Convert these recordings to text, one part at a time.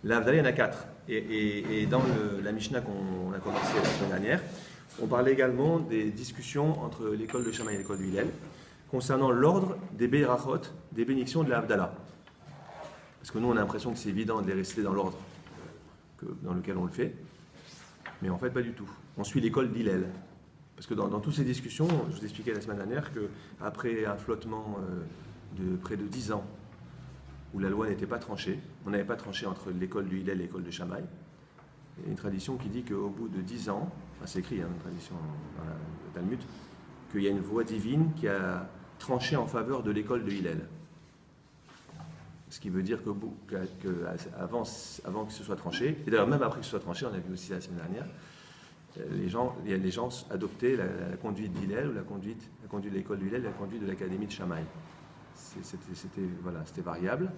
L'Havdalah, il y en a 4. Et dans la Mishnah qu'on a commencé la semaine dernière, on parlait également des discussions entre l'école de Shammai et l'école de Hillel concernant l'ordre des Beirachot, des bénédictions de l'Havdalah. Parce que nous, on a l'impression que c'est évident de les rester dans l'ordre dans lequel on le fait, mais en fait, pas du tout. On suit l'école d'Hillel. Parce que dans toutes ces discussions, je vous expliquais la semaine dernière qu'après un flottement de près de 10 ans, où la loi n'était pas tranchée, on n'avait pas tranché entre l'école de Hillel et l'école de Shammai. Il y a une tradition qui dit qu'au bout de 10 ans, enfin c'est écrit, une tradition dans le Talmud, qu'il y a une voix divine qui a tranché en faveur de l'école de Hillel. Ce qui veut dire qu'avant que ce soit tranché, et d'ailleurs même après que ce soit tranché, on a vu aussi la semaine dernière, les gens adoptaient la conduite d'Hillel ou la conduite de l'école de Hillel et la conduite de l'académie de Shammai. C'était variable.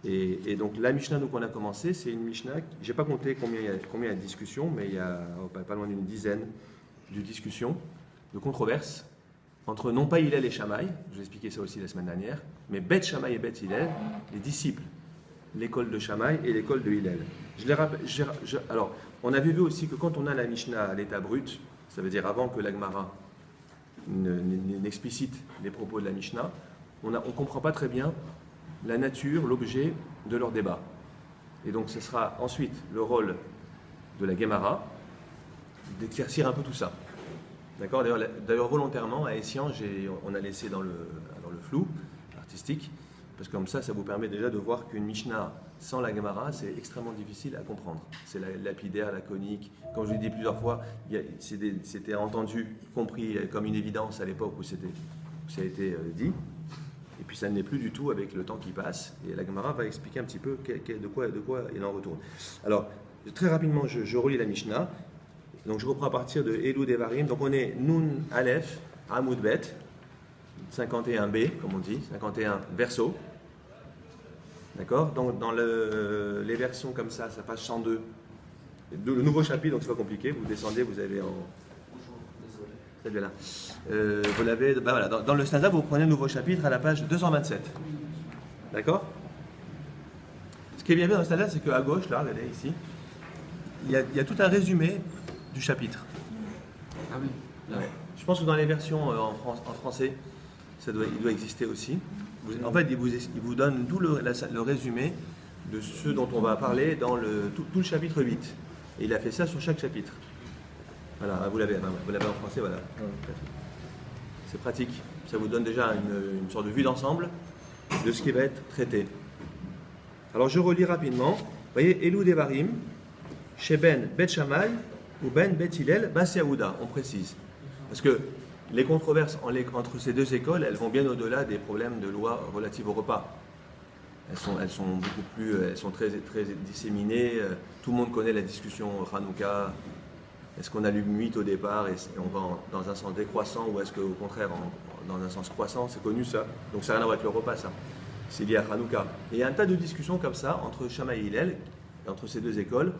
Et donc la Mishnah qu'on a commencé, c'est une Mishnah, je n'ai pas compté combien il y a de discussions, mais il y a pas loin d'une dizaine de discussions, de controverses, entre non pas Hillel et Shammai, je vous ai expliqué ça aussi la semaine dernière, mais Bet Shammai et Bet Hillel, les disciples, l'école de Shammai et l'école de Hillel. Alors, on avait vu aussi que quand on a la Mishnah à l'état brut, ça veut dire avant que la Gemara n'explicite les propos de la Mishnah, on ne comprend pas très bien la nature, l'objet de leur débat. Et donc ce sera ensuite le rôle de la Gemara d'éclaircir un peu tout ça. D'accord ? D'ailleurs volontairement, à Essian, on a laissé dans le flou artistique, parce que comme ça vous permet déjà de voir qu'une Mishnah sans la Gemara, c'est extrêmement difficile à comprendre. C'est lapidaire, laconique. Comme je l'ai dit plusieurs fois, c'était entendu, compris comme une évidence à l'époque où ça a été dit. Et puis ça ne l'est plus du tout avec le temps qui passe. Et la Gemara va expliquer un petit peu de quoi il en retourne. Alors, très rapidement, je relis la Mishnah. Donc je reprends à partir de Elou Devarim. Donc on est Nun Aleph, Amud Bet, 51b, comme on dit, 51 verso. D'accord ? Donc dans les versions comme ça passe 102. Le nouveau chapitre, donc c'est pas compliqué. Vous descendez, vous avez en... C'est bien là. Vous l'avez, voilà, dans le stanza, vous prenez le nouveau chapitre à la page 227. D'accord ? Ce qui est bien dans le stanza, c'est qu'à gauche, là, regardez ici, il y a tout un résumé du chapitre. Ah oui. Ouais. Je pense que dans les versions en français, il doit exister aussi. En fait, il vous donne tout le résumé de ce dont on va parler dans tout le chapitre 8. Et il a fait ça sur chaque chapitre. Voilà, vous l'avez en français, voilà. C'est pratique. Ça vous donne déjà une sorte de vue d'ensemble de ce qui va être traité. Alors je relis rapidement. Vous voyez, Elou Devarim, Sheben Bet Shammai ou Ben Bet Hillel, Bas Yaouda, on précise. Parce que les controverses entre ces deux écoles, elles vont bien au-delà des problèmes de loi relatives au repas. Elles sont très, très disséminées. Tout le monde connaît la discussion Hanouka. Est-ce qu'on allume 8 au départ et on va dans un sens décroissant ou est-ce qu'au contraire dans un sens croissant? C'est connu ça. Donc ça n'a rien à voir avec le repas, ça. C'est lié à Hanouka. Et il y a un tas de discussions comme ça entre Shammai et Hillel, entre ces deux écoles,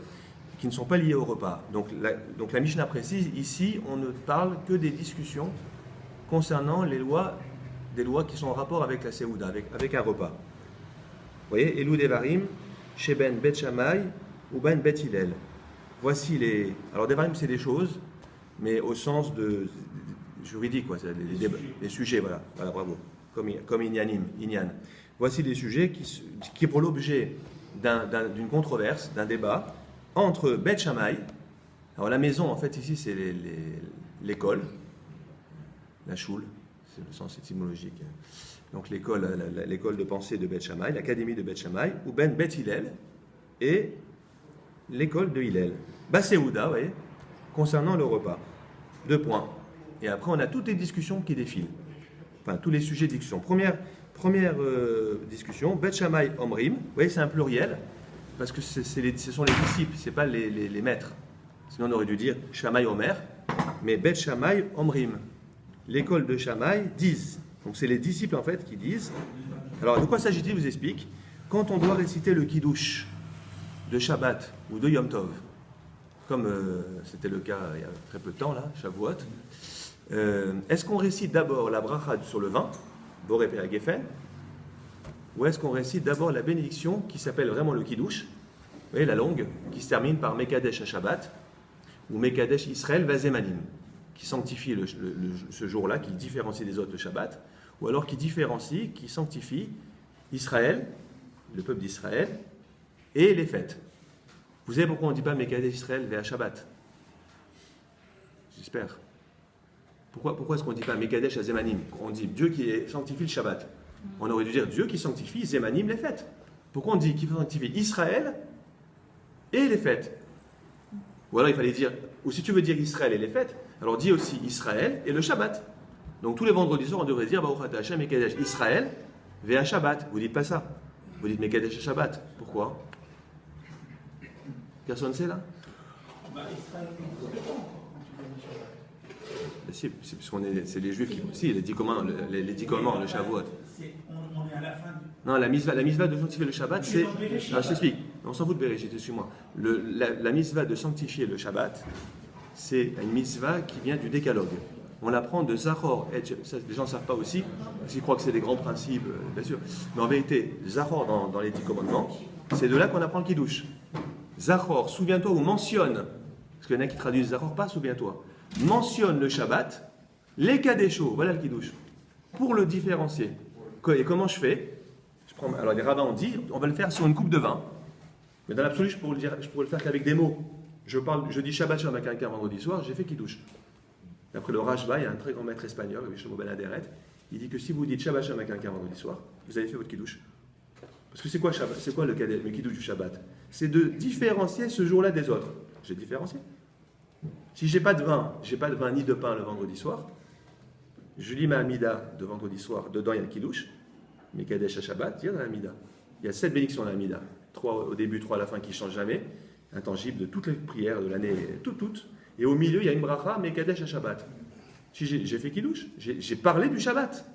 qui ne sont pas liées au repas. Donc la Mishnah précise, ici, on ne parle que des discussions concernant des lois qui sont en rapport avec la Séouda, avec un repas. Vous voyez, Elou Devarim, Sheben Bet Shammai ou Ben Bet Hillel. Voici les... Alors Devarim, c'est des choses, mais au sens de juridique, quoi, c'est les sujets, voilà, bravo, comme Inyan. Voici des sujets qui pour l'objet d'une controverse, d'un débat, entre Bet Shammai, alors la maison, en fait, ici, c'est l'école, la choule, c'est le sens étymologique. Donc l'école de pensée de Bet Shammai, l'académie de Bet Shammai, ou Ben Bet Hillel, et l'école de Hillel. Basséouda, vous voyez, concernant le repas. 2 points. Et après, on a toutes les discussions qui défilent. Enfin, tous les sujets de discussion. Première discussion, Bet Shammai Omrim. Vous voyez, c'est un pluriel, parce que ce sont les disciples, ce n'est pas les maîtres. Sinon, on aurait dû dire Shammai Omer, mais Bet Shammai Omrim. L'école de Shammai disent. Donc, c'est les disciples, en fait, qui disent. Alors, de quoi s'agit-il? Je vous explique. Quand on doit réciter le Kiddush de Shabbat ou de Yom Tov, comme c'était le cas il y a très peu de temps, là, Shavuot, est-ce qu'on récite d'abord la bracha sur le vin, Boré Pea Geffen, ou est-ce qu'on récite d'abord la bénédiction qui s'appelle vraiment le Kiddush, voyez la longue, qui se termine par Mekadesh à Shabbat, ou Mekadesh Israël Vazemanim, qui sanctifie ce jour-là, qui différencie des autres le Shabbat, ou alors qui différencie, qui sanctifie Israël, le peuple d'Israël, et les fêtes. Vous savez pourquoi on ne dit pas Mekadesh Israël vers Shabbat? J'espère. Pourquoi est-ce qu'on ne dit pas Mekadesh à Zemanim? On dit Dieu qui sanctifie le Shabbat. On aurait dû dire Dieu qui sanctifie Zemanim, les fêtes. Pourquoi on dit qu'il sanctifie Israël et les fêtes? Ou alors il fallait dire, ou si tu veux dire Israël et les fêtes, alors dis aussi Israël et le Shabbat. Donc tous les vendredis soirs, on devrait dire Baruch Ata Hashem Mekadesh Israël vers Shabbat. Vous dites pas ça. Vous dites Mekadesh Shabbat. Pourquoi? Personne ne sait là? C'est les Juifs qui font. Si, les 10 commandements, les 10 commandements, le Shavuot. On est à la fin du... Non, la mitzvah de sanctifier le Shabbat, c'est. Non, je t'explique. On s'en fout de Bereshit, suis-moi. La mitzvah de sanctifier le Shabbat, c'est une mitzvah qui vient du décalogue. On l'apprend de Zachor. Les gens ne savent pas aussi, parce qu'ils croient que c'est des grands principes, bien sûr. Mais en vérité, Zachor dans les 10 commandements, c'est de là qu'on apprend le Kiddush. Zachor, souviens-toi ou mentionne, parce qu'il y en a qui traduisent Zachor pas, souviens-toi. Mentionne le Shabbat, les Kadeshos, voilà le Kiddush, pour le différencier. Et comment je fais? Alors les rabbins ont dit, on va le faire sur une coupe de vin, mais dans l'absolu, je pourrais le faire qu'avec des mots. Je dis Shabbat Shalom à quelqu'un vendredi soir, j'ai fait Kiddush. D'après le Rashba, il y a un très grand maître espagnol, Shlomo Ben Aderet, il dit que si vous dites Shabbat Shalom à quelqu'un vendredi soir, vous avez fait votre Kiddush. Parce que c'est quoi Shabbat? C'est quoi le Kiddush du Shabbat? C'est de différencier ce jour-là des autres. J'ai différencié. Si j'ai pas de vin ni de pain le vendredi soir, je lis ma Amida de vendredi soir, dedans il y a le Kiddush, Mekadesh à Shabbat, il y a dans la Amida. Il y a 7 bénédictions dans la Amida. 3 au début, 3 à la fin qui ne changent jamais, intangible de toutes les prières de l'année, toutes. Et au milieu, il y a une bracha, Mekadesh à Shabbat. Si j'ai fait Kiddush, j'ai parlé du Shabbat.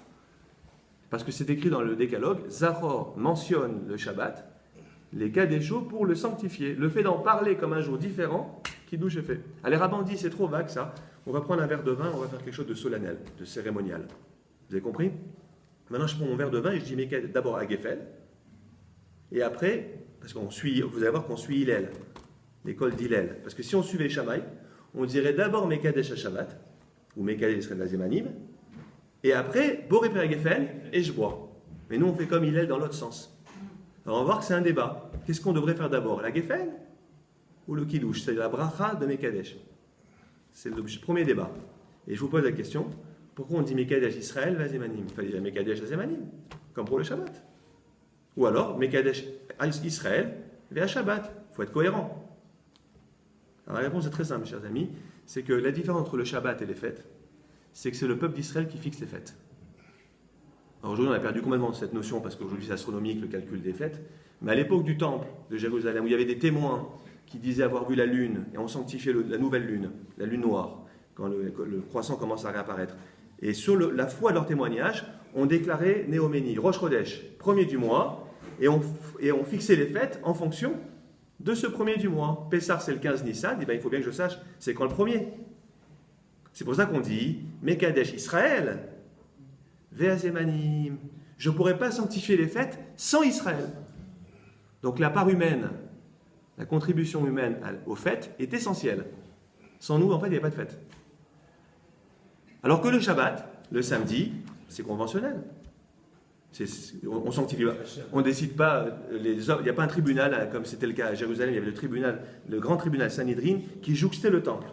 Parce que c'est écrit dans le décalogue, Zachor mentionne le Shabbat, les Kadeshos pour le sanctifier. Le fait d'en parler comme un jour différent, Kiddush est fait. Alors les rabbins disent, c'est trop vague ça, on va prendre un verre de vin, on va faire quelque chose de solennel, de cérémonial. Vous avez compris? Maintenant je prends mon verre de vin et je dis Mekadesh d'abord à Gefel, et après, parce qu'on suit, vous allez voir qu'on suit Hillel, l'école d'Hillel. Parce que si on suivait Shammai, on dirait d'abord Mekadesh à Shabbat, ou Mekadesh Israël Zemanim, et après, Boré Père Gefel, et je bois. Mais nous on fait comme Hillel dans l'autre sens. Alors on va voir que c'est un débat. Qu'est-ce qu'on devrait faire d'abord? La Gefel ou le Kiddush? C'est la bracha de Mekadesh. C'est le premier débat. Et je vous pose la question, pourquoi on dit Mekadesh Israël Vazemanim? Il fallait dire Mekadesh Vazemanim, comme pour le Shabbat. Ou alors Mekadesh Israël vers Shabbat. Il faut être cohérent. Alors la réponse est très simple, chers amis, c'est que la différence entre le Shabbat et les fêtes, c'est que c'est le peuple d'Israël qui fixe les fêtes. Alors aujourd'hui, on a perdu complètement cette notion parce qu'aujourd'hui c'est astronomique le calcul des fêtes. Mais à l'époque du temple de Jérusalem, où il y avait des témoins qui disaient avoir vu la lune, et on sanctifiait la nouvelle lune, la lune noire, quand le croissant commence à réapparaître. Et sur la foi de leur témoignage, on déclarait Néoménie, Rosh Chodesh, premier du mois, et on fixait les fêtes en fonction de ce premier du mois. Pessah, c'est le 15 Nissan, et bien, il faut bien que je sache, c'est quand le premier. C'est pour ça qu'on dit Mekadesh Israël, Ve'azemanim. Je ne pourrais pas sanctifier les fêtes sans Israël. Donc la part humaine, la contribution humaine aux fêtes est essentielle. Sans nous, en fait, il n'y a pas de fête. Alors que le Shabbat, le samedi, c'est conventionnel. On sanctifie pas. On ne décide pas. Il n'y a pas un tribunal, comme c'était le cas à Jérusalem, il y avait le grand tribunal Sanhedrin, qui jouxtait le temple.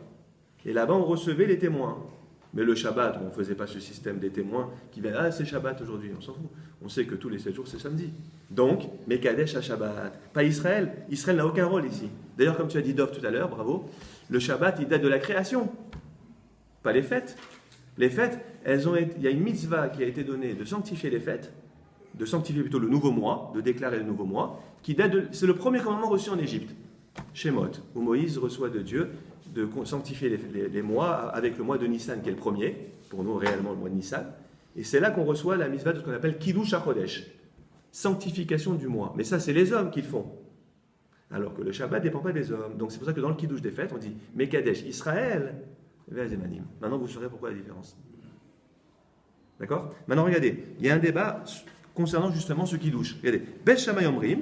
Et là-bas, on recevait les témoins. Mais le Shabbat, on ne faisait pas ce système des témoins qui viennent, ah c'est Shabbat aujourd'hui, on s'en fout. On sait que tous les 7 jours c'est samedi. Donc, Mekadesh à Shabbat. Pas Israël. Israël n'a aucun rôle ici. D'ailleurs, comme tu as dit Dov tout à l'heure, bravo, le Shabbat il date de la création, pas les fêtes. Les fêtes, il y a une mitzvah qui a été donnée de sanctifier les fêtes, de sanctifier plutôt le nouveau mois, de déclarer le nouveau mois, c'est le premier commandement reçu en Égypte, Shemot, où Moïse reçoit de Dieu de sanctifier les mois avec le mois de Nissan qui est le premier, pour nous réellement le mois de Nissan, et c'est là qu'on reçoit la mitzvah de ce qu'on appelle Kiddush HaChodesh, sanctification du mois. Mais ça, c'est les hommes qui le font, alors que le Shabbat ne dépend pas des hommes. Donc c'est pour ça que dans le Kiddush des fêtes, on dit Mekadesh Israël Ve'azemanim. Maintenant, vous saurez pourquoi la différence. D'accord? Maintenant, regardez, il y a un débat concernant justement ce Kiddush. Regardez, Beth Shammai Omrim,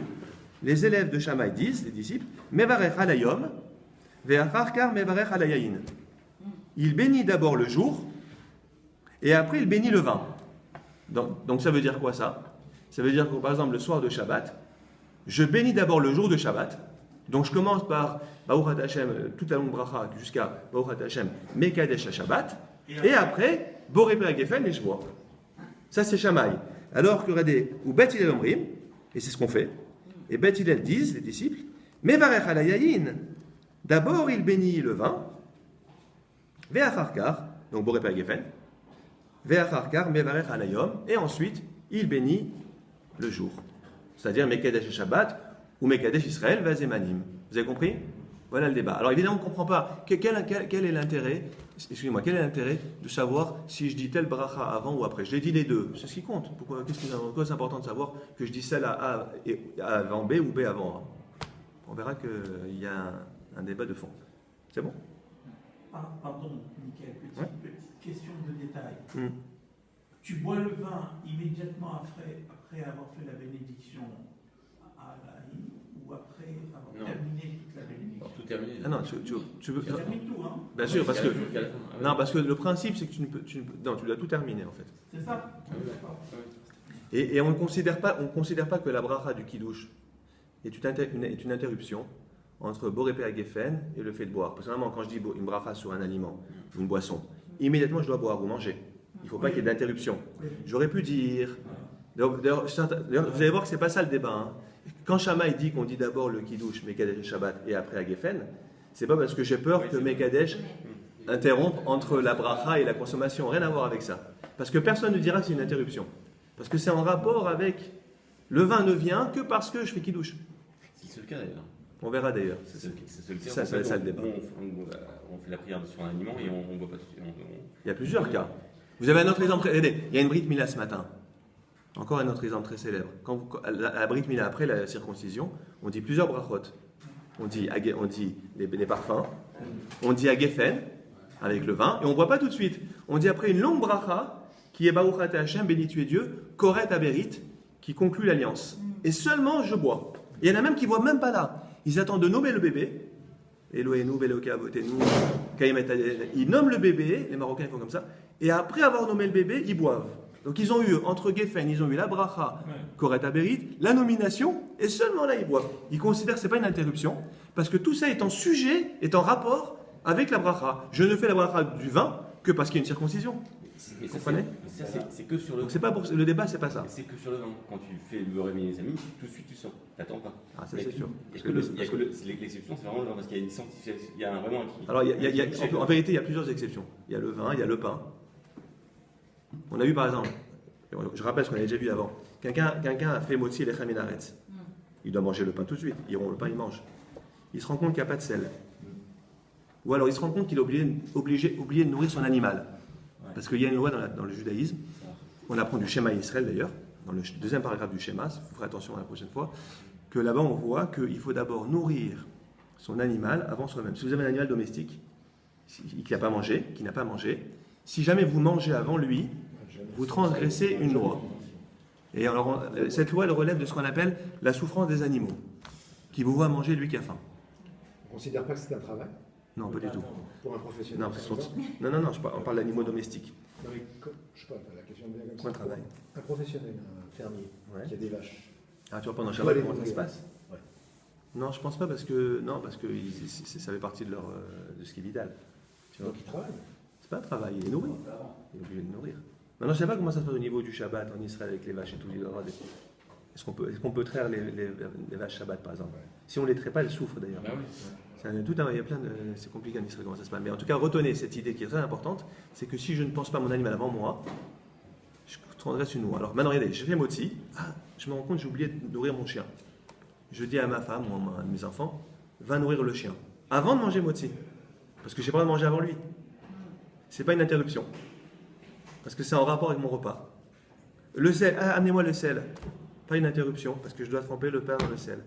les élèves de Shammai disent, les disciples, Mevarech alayom, ve'achar kar mevarech alayayin. Il bénit d'abord le jour, et après il bénit le vin. Donc ça veut dire quoi ça? Ça veut dire que par exemple le soir de Shabbat, je bénis d'abord le jour de Shabbat. Donc je commence par Baruch Hashem, toute la longue bracha jusqu'à Baruch Hashem, Mekadesh Shabbat, et après Boré Père Geffen et je bois. Ça c'est Shammai. Alors que regardez, ou Bet Hillel Omrim, et c'est ce qu'on fait, et Bet Hillel disent, les disciples, Mevarech alayayin, d'abord il bénit le vin, Ve'acharkar, donc Boré Père Geffen, Ve'acharkar Mevarech alayom, et ensuite il bénit le jour. C'est-à-dire Mekadesh Shabbat ou Mekadesh Israël Vazemanim. Vous avez compris? Voilà le débat. Alors évidemment, on ne comprend pas quel est l'intérêt, excusez-moi, quel est l'intérêt de savoir si je dis tel bracha avant ou après. Je l'ai dit les deux, c'est ce qui compte. Pourquoi c'est important de savoir que je dis celle à A avant B ou B avant A? On verra qu'il y a un débat de fond. C'est bon? Pardon, Michael, petite question de détail. Mm. Tu bois le vin immédiatement après avoir fait la bénédiction à la Haïm ou après avoir terminé toute la bénédiction? Tout terminé. Ah non, tu veux. Tu termines tout, hein? Bien sûr, parce que. Non, Non, parce que le principe, c'est que non, tu dois tout terminer en fait. C'est ça? D'accord. Et on ne considère pas que la bracha du kiddush est une interruption entre Boré Père Geffen et le fait de boire. Personnellement, quand je dis une bracha sur un aliment, une boisson, immédiatement je dois boire ou manger. Il ne faut pas qu'il y ait d'interruption. J'aurais pu dire. D'ailleurs, vous allez voir que ce n'est pas ça le débat. Hein. Quand Shammai dit qu'on dit d'abord le kiddush, Mekadesh et Shabbat, et après à Geffen, c'est pas parce que j'ai peur que Mekadesh interrompe entre la bracha et la consommation. Rien à voir avec ça. Parce que personne ne dira que c'est une interruption. Parce que c'est en rapport avec. Le vin ne vient que parce que je fais kiddush. C'est le cas d'ailleurs. On verra d'ailleurs. C'est le cas. Ça, c'est le débat. On fait la prière sur un aliment et on ne boit pas. Il y a plusieurs cas. Vous avez un autre exemple. Regardez, il y a une Brit Mila ce matin. Encore un autre exemple très célèbre. Quand la Brit Mila, après la circoncision, on dit plusieurs brachot. On dit les parfums. On dit à Geffen, avec le vin. Et on ne boit pas tout de suite. On dit après une longue bracha, qui est Baruch Ata Hashem, béni tu es Dieu, Koret Aberit, qui conclut l'alliance. Et seulement je bois. Et il y en a même qui ne voient même pas là. Ils attendent de nommer le bébé. Elohenu, Veloke Avotenu, ils nomment le bébé, les Marocains ils font comme ça, et après avoir nommé le bébé, ils boivent. Donc ils ont eu, entre Geffen, ils ont eu la bracha, Koret Aberit, la nomination, et seulement là ils boivent. Ils considèrent que ce n'est pas une interruption, parce que tout ça est en rapport avec la bracha. Je ne fais la bracha du vin que parce qu'il y a une circoncision. Vous comprenez? C'est que sur le Donc c'est pas pour, le débat, c'est pas ça. C'est que sur le vin. Quand tu fais le réveil des amis, tout de suite tu sors. T'attends pas. Ah, ça c'est sûr. Il y a que l'exception, c'est vraiment le vin, parce qu'il y a une il y a vraiment un. Alors en vérité, il y a plusieurs exceptions. Il y a le vin, il y a le pain. On a vu par exemple, je rappelle ce qu'on avait déjà vu avant, quelqu'un a fait motzi lechem minaretz. Il doit manger le pain tout de suite. Il rompt le pain, il mange. Il se rend compte qu'il n'y a pas de sel. Ou alors il se rend compte qu'il est obligé de nourrir son animal. Parce qu'il y a une loi dans le judaïsme, on apprend du Shema Israël d'ailleurs, dans le deuxième paragraphe du Shema, vous ferez attention la prochaine fois, que là-bas on voit qu'il faut d'abord nourrir son animal avant soi-même. Si vous avez un animal domestique qui n'a pas mangé, si jamais vous mangez avant lui, vous transgressez une loi. Et alors, cette loi, elle relève de ce qu'on appelle la souffrance des animaux, qui vous voit manger lui qui a faim. On ne considère pas que c'est un travail? Non, pas du tout. Pour un professionnel? Non, on parle d'animaux domestiques. Non, mais, je sais pas, la question de comme Quoi ça. travail? Un professionnel, un fermier, qui a des vaches. Ah, tu vois, pendant Shabbat, comment ça nourrir. se passe? Ouais. Non, je pense pas parce que ça fait partie de ce qui est vital. Tu vois? Donc il travaille. C'est pas un travail, il est nourri. Il est obligé de nourrir. Maintenant, je sais pas comment ça se passe au niveau du Shabbat en Israël avec les vaches et tout. Est-ce qu'on peut traire les vaches Shabbat par exemple? Si on les traite pas, elles souffrent d'ailleurs. Bah oui. Il y a plein de, c'est compliqué en Israël comment ça se passe. Mais en tout cas, retenez cette idée qui est très importante, c'est que si je ne pense pas à mon animal avant moi, je transgresse une loi. Alors maintenant, regardez, je fais motzi, je me rends compte que j'ai oublié de nourrir mon chien. Je dis à ma femme ou à mes enfants, va nourrir le chien avant de manger motzi, parce que j'ai pas le droit de manger avant lui. C'est pas une interruption, parce que c'est en rapport avec mon repas. Le sel, amenez-moi le sel, pas une interruption, parce que je dois tremper le pain dans le sel.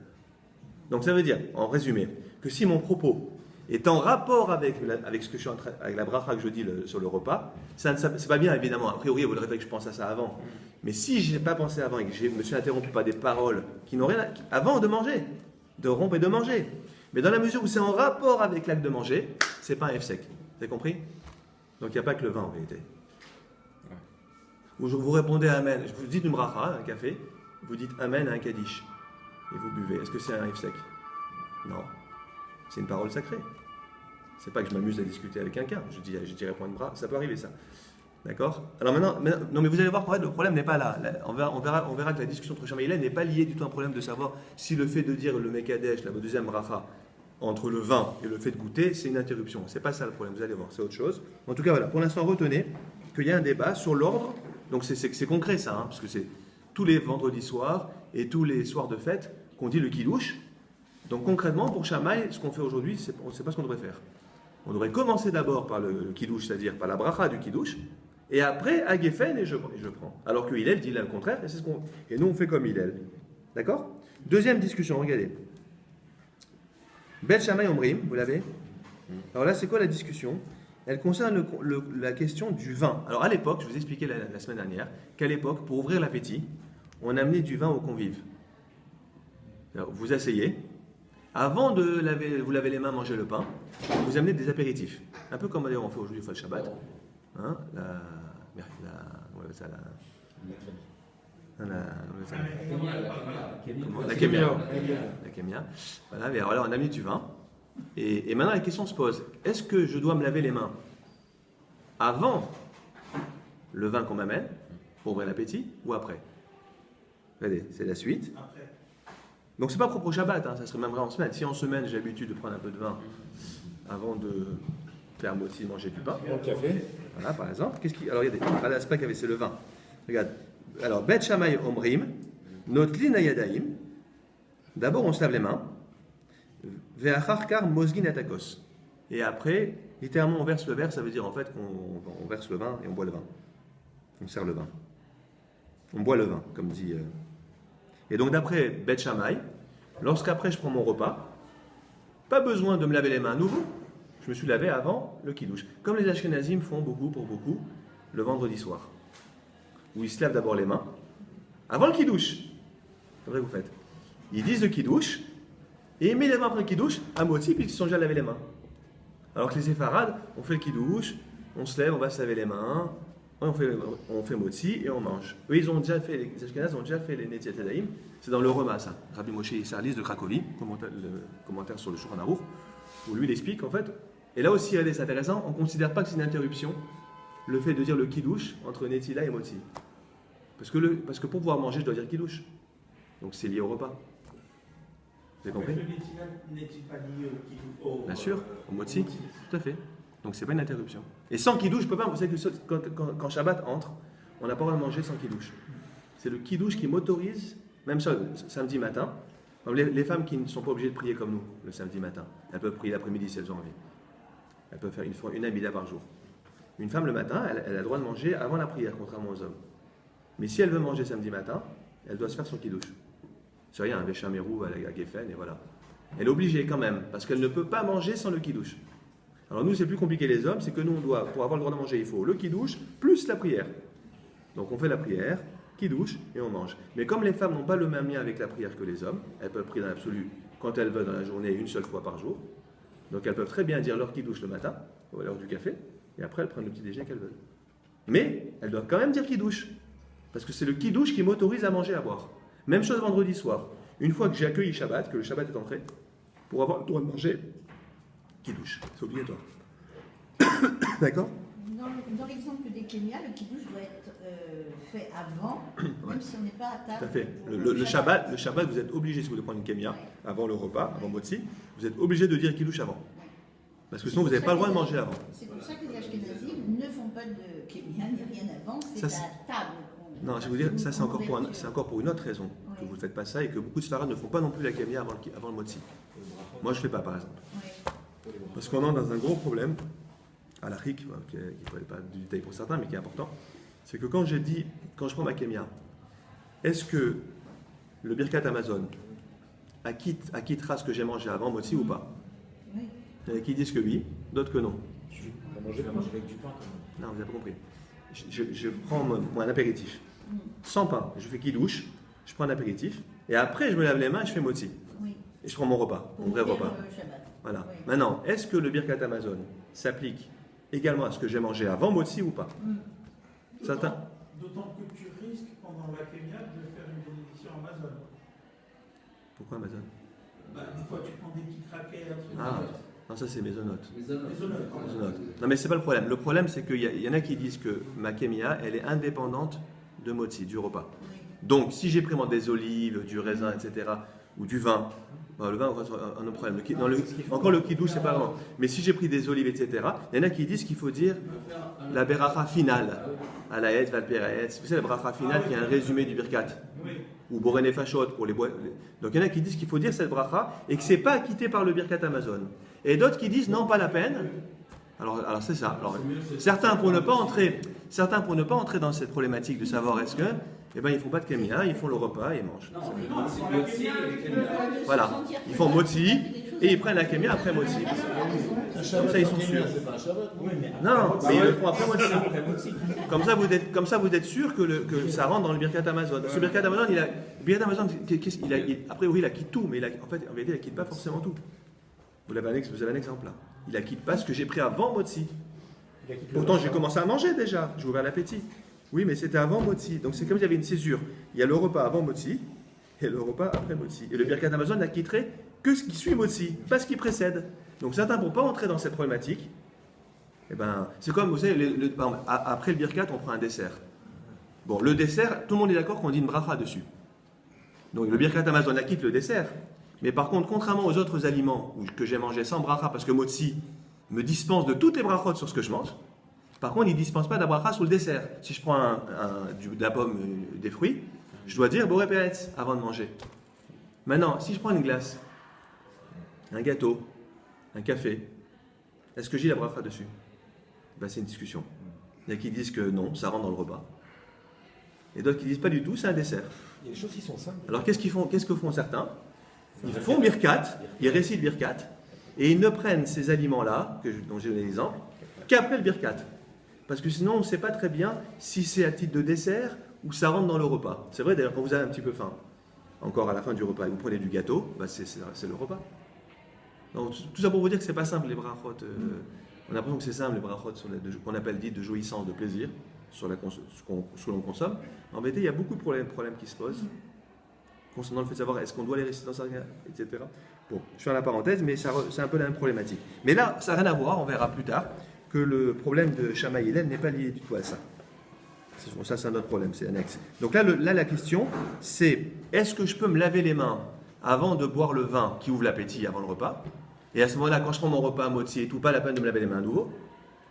Donc ça veut dire, en résumé, que si mon propos est en rapport avec ce que je suis avec la bracha que je dis sur le repas, c'est pas bien évidemment. A priori, vous voudrez que je pense à ça avant. Mais si je n'ai pas pensé avant et que je me suis interrompu par des paroles qui n'ont rien avant de manger, de rompre et de manger. Mais dans la mesure où c'est en rapport avec l'acte de manger, c'est pas un F-sec. Vous avez compris? Donc il n'y a pas que le vin en vérité. Ou vous répondez Amen. Je vous dis une bracha, un café, vous dites Amen à un kaddish. Et vous buvez. Est-ce que c'est un F-sec? Non. C'est une parole sacrée. C'est pas que je m'amuse à discuter avec quelqu'un. Je dis réponds une bracha. Ça peut arriver ça. D'accord? Alors maintenant, non mais vous allez voir, le problème n'est pas là. On verra que la discussion entre Shammai et Hillel n'est pas liée du tout à un problème de savoir si le fait de dire le Mekadesh, la deuxième bracha, entre le vin et le fait de goûter, c'est une interruption. C'est pas ça le problème, vous allez voir, c'est autre chose. En tout cas, voilà, pour l'instant, retenez qu'il y a un débat sur l'ordre. Donc c'est concret ça, hein, parce que c'est tous les vendredis soirs et tous les soirs de fête qu'on dit le kiddush. Donc concrètement, pour Shammai, ce qu'on fait aujourd'hui, on ne sait pas ce qu'on devrait faire. On devrait commencer d'abord par le kiddush, c'est-à-dire par la bracha du kiddush, et après, à Geffen, et je prends. Alors que Hillel dit là le contraire, et nous on fait comme Hillel. D'accord? Deuxième discussion, regardez. Bet Shammai Omrim, vous l'avez? Alors là, c'est quoi la discussion? Elle concerne la question du vin. Alors à l'époque, je vous expliquais la semaine dernière, qu'à l'époque, pour ouvrir l'appétit, on amenait du vin aux convives. Alors, vous asseyez, avant de vous laver les mains, manger le pain, vous amenez des apéritifs. Un peu comme d'ailleurs on fait aujourd'hui, le Shabbat. Hein, la kémia. Voilà, mais alors là, on a mis du vin. Et maintenant, la question se pose, est-ce que je dois me laver les mains avant le vin qu'on m'amène, pour ouvrir l'appétit, ou après? Regardez, c'est la suite. Donc, c'est pas propre au Shabbat, hein, ça serait même vrai en semaine. Si en semaine, j'ai l'habitude de prendre un peu de vin avant de faire moti, manger du pain. Au café. Voilà, par exemple. Alors, regardez, à l'aspect qu'il y avait, c'est le vin. Regarde. Alors, Bet Shammai Omrim, Notlin Ayadaim. D'abord, on se lave les mains. Ve'acharkar Mozgin Atakos. Et après, littéralement, on verse le verre, ça veut dire en fait qu'on verse le vin et on boit le vin. On sert le vin. On boit le vin, comme dit. Et donc, d'après Bet Shammai, lorsqu'après je prends mon repas, pas besoin de me laver les mains à nouveau. Je me suis lavé avant le kiddush. Comme les Ashkenazim font beaucoup, le vendredi soir. Où ils se lavent d'abord les mains, avant le kiddush. C'est vrai que vous faites. Ils disent le kiddush, et immédiatement après le kiddush, à moti, puisqu'ils sont déjà lavés les mains. Alors que les séfarades, on fait le kiddush, on se lève, on va se laver les mains, on fait moti et on mange. Eux, les Ashkenazes ont déjà fait les Netilat Yadayim. C'est dans le Rema, ça. Rabbi Moshe Isserlis de Cracovie, commentaire sur le Shulchan Aruch, où lui il explique en fait. Et là aussi, c'est intéressant, on ne considère pas que c'est une interruption, le fait de dire le kiddush entre Netila et Moti. Parce que pour pouvoir manger, je dois dire kiddush. Donc c'est lié au repas. Vous avez compris? Le Netila n'est-il pas lié au Bien sûr, au Moti, tout à fait. Donc c'est pas une interruption. Et sans kiddush, je peux pas. Vous savez que quand Shabbat entre, on n'a pas le droit de manger sans kiddush. C'est le kiddush qui m'autorise, même ça, samedi matin. Les femmes qui ne sont pas obligées de prier comme nous le samedi matin, elles peuvent prier l'après-midi si elles ont envie. Elles peuvent faire une amida par jour. Une femme le matin, elle a le droit de manger avant la prière, contrairement aux hommes. Mais si elle veut manger samedi matin, elle doit se faire son kiddush. C'est rien, un béchamerou à Geffen, et voilà. Elle est obligée quand même, parce qu'elle ne peut pas manger sans le kiddush. Alors nous, c'est plus compliqué les hommes, c'est que nous, pour avoir le droit de manger, il faut le kiddush plus la prière. Donc on fait la prière, kiddush, et on mange. Mais comme les femmes n'ont pas le même lien avec la prière que les hommes, elles peuvent prier dans l'absolu quand elles veulent dans la journée une seule fois par jour. Donc elles peuvent très bien dire leur kiddush le matin, ou à l'heure du café, et après elles prennent le petit déjeuner qu'elles veulent. Mais elles doivent quand même dire kiddush, parce que c'est le kiddush qui m'autorise à manger, à boire. Même chose vendredi soir. Une fois que j'ai accueilli Shabbat, que le Shabbat est entré, pour avoir le droit de manger, kiddush, c'est obligatoire. D'accord? Dans l'exemple des kémias, le kiddush doit être fait avant, même si on n'est pas à table. Tout à fait. Le Shabbat, vous êtes obligé, si vous voulez prendre une kémia, avant le repas, avant Motzi, vous êtes obligé de dire kiddush avant. Parce que sinon, vous n'avez pas le droit de manger avant. C'est pour ça que les Ashkenazim ne font pas de kémia ni rien avant, c'est à table. Non, je vais vous dire, ça c'est encore pour une autre raison que vous ne faites pas ça et que beaucoup de Sfarades ne font pas non plus la kémia avant le Motzi. Moi, je ne fais pas, par exemple. Parce qu'on entre dans un gros problème, à la RIC, qui ne pas du détail pour certains, mais qui est important, c'est que quand je prends ma kémia, est-ce que le Birkat Amazon acquittera ce que j'ai mangé avant Motzi ou pas? Oui. Il y en a qui disent que oui, d'autres que non. Tu vas manger avec du pain quand même. Non, vous n'avez pas compris. Je prends un apéritif. sans pain. Je fais kidouche, je prends un apéritif, et après je me lave les mains et je fais motzi. Oui. Et je prends mon repas, mon vrai repas. Shabbat. Voilà. Oui. Maintenant, est-ce que le Birkat Amazon s'applique également à ce que j'ai mangé avant motzi ou pas? Certains. D'autant que tu risques pendant la Kenya de faire une bénédiction Amazon. Pourquoi Amazon? Des fois tu prends des petits crackers. Ah, non, ça c'est Maisonnote. Désolé. Non, mais c'est pas le problème. Le problème, c'est qu'il y en a qui disent que ma kémia, elle est indépendante de motzi, du repas. Donc, si j'ai pris moi, des olives, du raisin, etc., ou du vin, le vin, encore un autre problème. Encore le kidouche, c'est pas vraiment. Mais si j'ai pris des olives, etc., il y en a qui disent qu'il faut dire la beracha finale. À la Hetz, Valperetz. C'est la beracha finale qui est un résumé du Birkat. Ou Boré Fachot pour les bois. Donc, il y en a qui disent qu'il faut dire cette bracha et que c'est pas acquitté par le Birkat Amazon. Et d'autres qui disent non, pas la peine. Alors c'est ça. Alors, certains pour ne pas entrer dans cette problématique de savoir est-ce que, eh ben ils font pas de kémia, ils font le repas et ils mangent. Voilà, ils font motzi et ils prennent la kémia après motzi. Comme ça ils sont sûrs. Non, mais ils le font après motzi. Comme ça vous êtes sûr que ça rentre dans le Birkat Amazon. Ce Birkat Amazon, a priori il acquitte tout, mais en vérité il acquitte pas forcément tout. Vous avez un exemple là. Il acquitte pas ce que j'ai pris avant motzi. Pourtant, j'ai commencé à manger déjà. J'ai ouvert l'appétit. Oui, mais c'était avant motzi. Donc, c'est comme s'il y avait une césure. Il y a le repas avant motzi et le repas après motzi. Et le Birkat Amazon n'acquitterait que ce qui suit motzi, pas ce qui précède. Donc, certains, pour ne pas entrer dans cette problématique, eh ben, c'est comme, vous savez, après le Birkat, on prend un dessert. Bon, le dessert, tout le monde est d'accord qu'on dit une bracha dessus. Donc, le Birkat Amazon acquitte le dessert. Mais par contre, contrairement aux autres aliments que j'ai mangés sans bracha, parce que motzi me dispense de toutes les brachot sur ce que je mange, par contre, il ne dispense pas de la bracha sur le dessert. Si je prends de la pomme, des fruits, je dois dire Boré Peretz avant de manger. Maintenant, si je prends une glace, un gâteau, un café, est-ce que j'ai la bracha dessus? Ben, c'est une discussion. Il y a qui disent que non, ça rentre dans le repas. Et d'autres qui disent pas du tout, c'est un dessert. Il y a des choses qui sont simples. Alors qu'est-ce que font certains? Ils font Birkat, ils récitent Birkat, et ils ne prennent ces aliments-là, dont j'ai donné l'exemple, qu'après le Birkat. Parce que sinon, on ne sait pas très bien si c'est à titre de dessert ou ça rentre dans le repas. C'est vrai d'ailleurs, quand vous avez un petit peu faim, encore à la fin du repas, et vous prenez du gâteau, bah c'est le repas. Donc, tout ça pour vous dire que c'est pas simple les brachot. On a l'impression que c'est simple les brachot qu'on appelle dites de jouissance, de plaisir, sur ce que l'on consomme. En vérité, il y a beaucoup de problèmes qui se posent concernant le fait de savoir est-ce qu'on doit les réciter dans sa etc. Bon, je fais la parenthèse, mais c'est un peu la même problématique. Mais là, ça n'a rien à voir, on verra plus tard, que le problème de Shammai Hillel n'est pas lié du tout à ça. Ça, c'est un autre problème, c'est annexe. Donc là, la question, c'est est-ce que je peux me laver les mains avant de boire le vin qui ouvre l'appétit avant le repas? Et à ce moment-là, quand je prends mon repas à motzi et tout, pas la peine de me laver les mains à nouveau.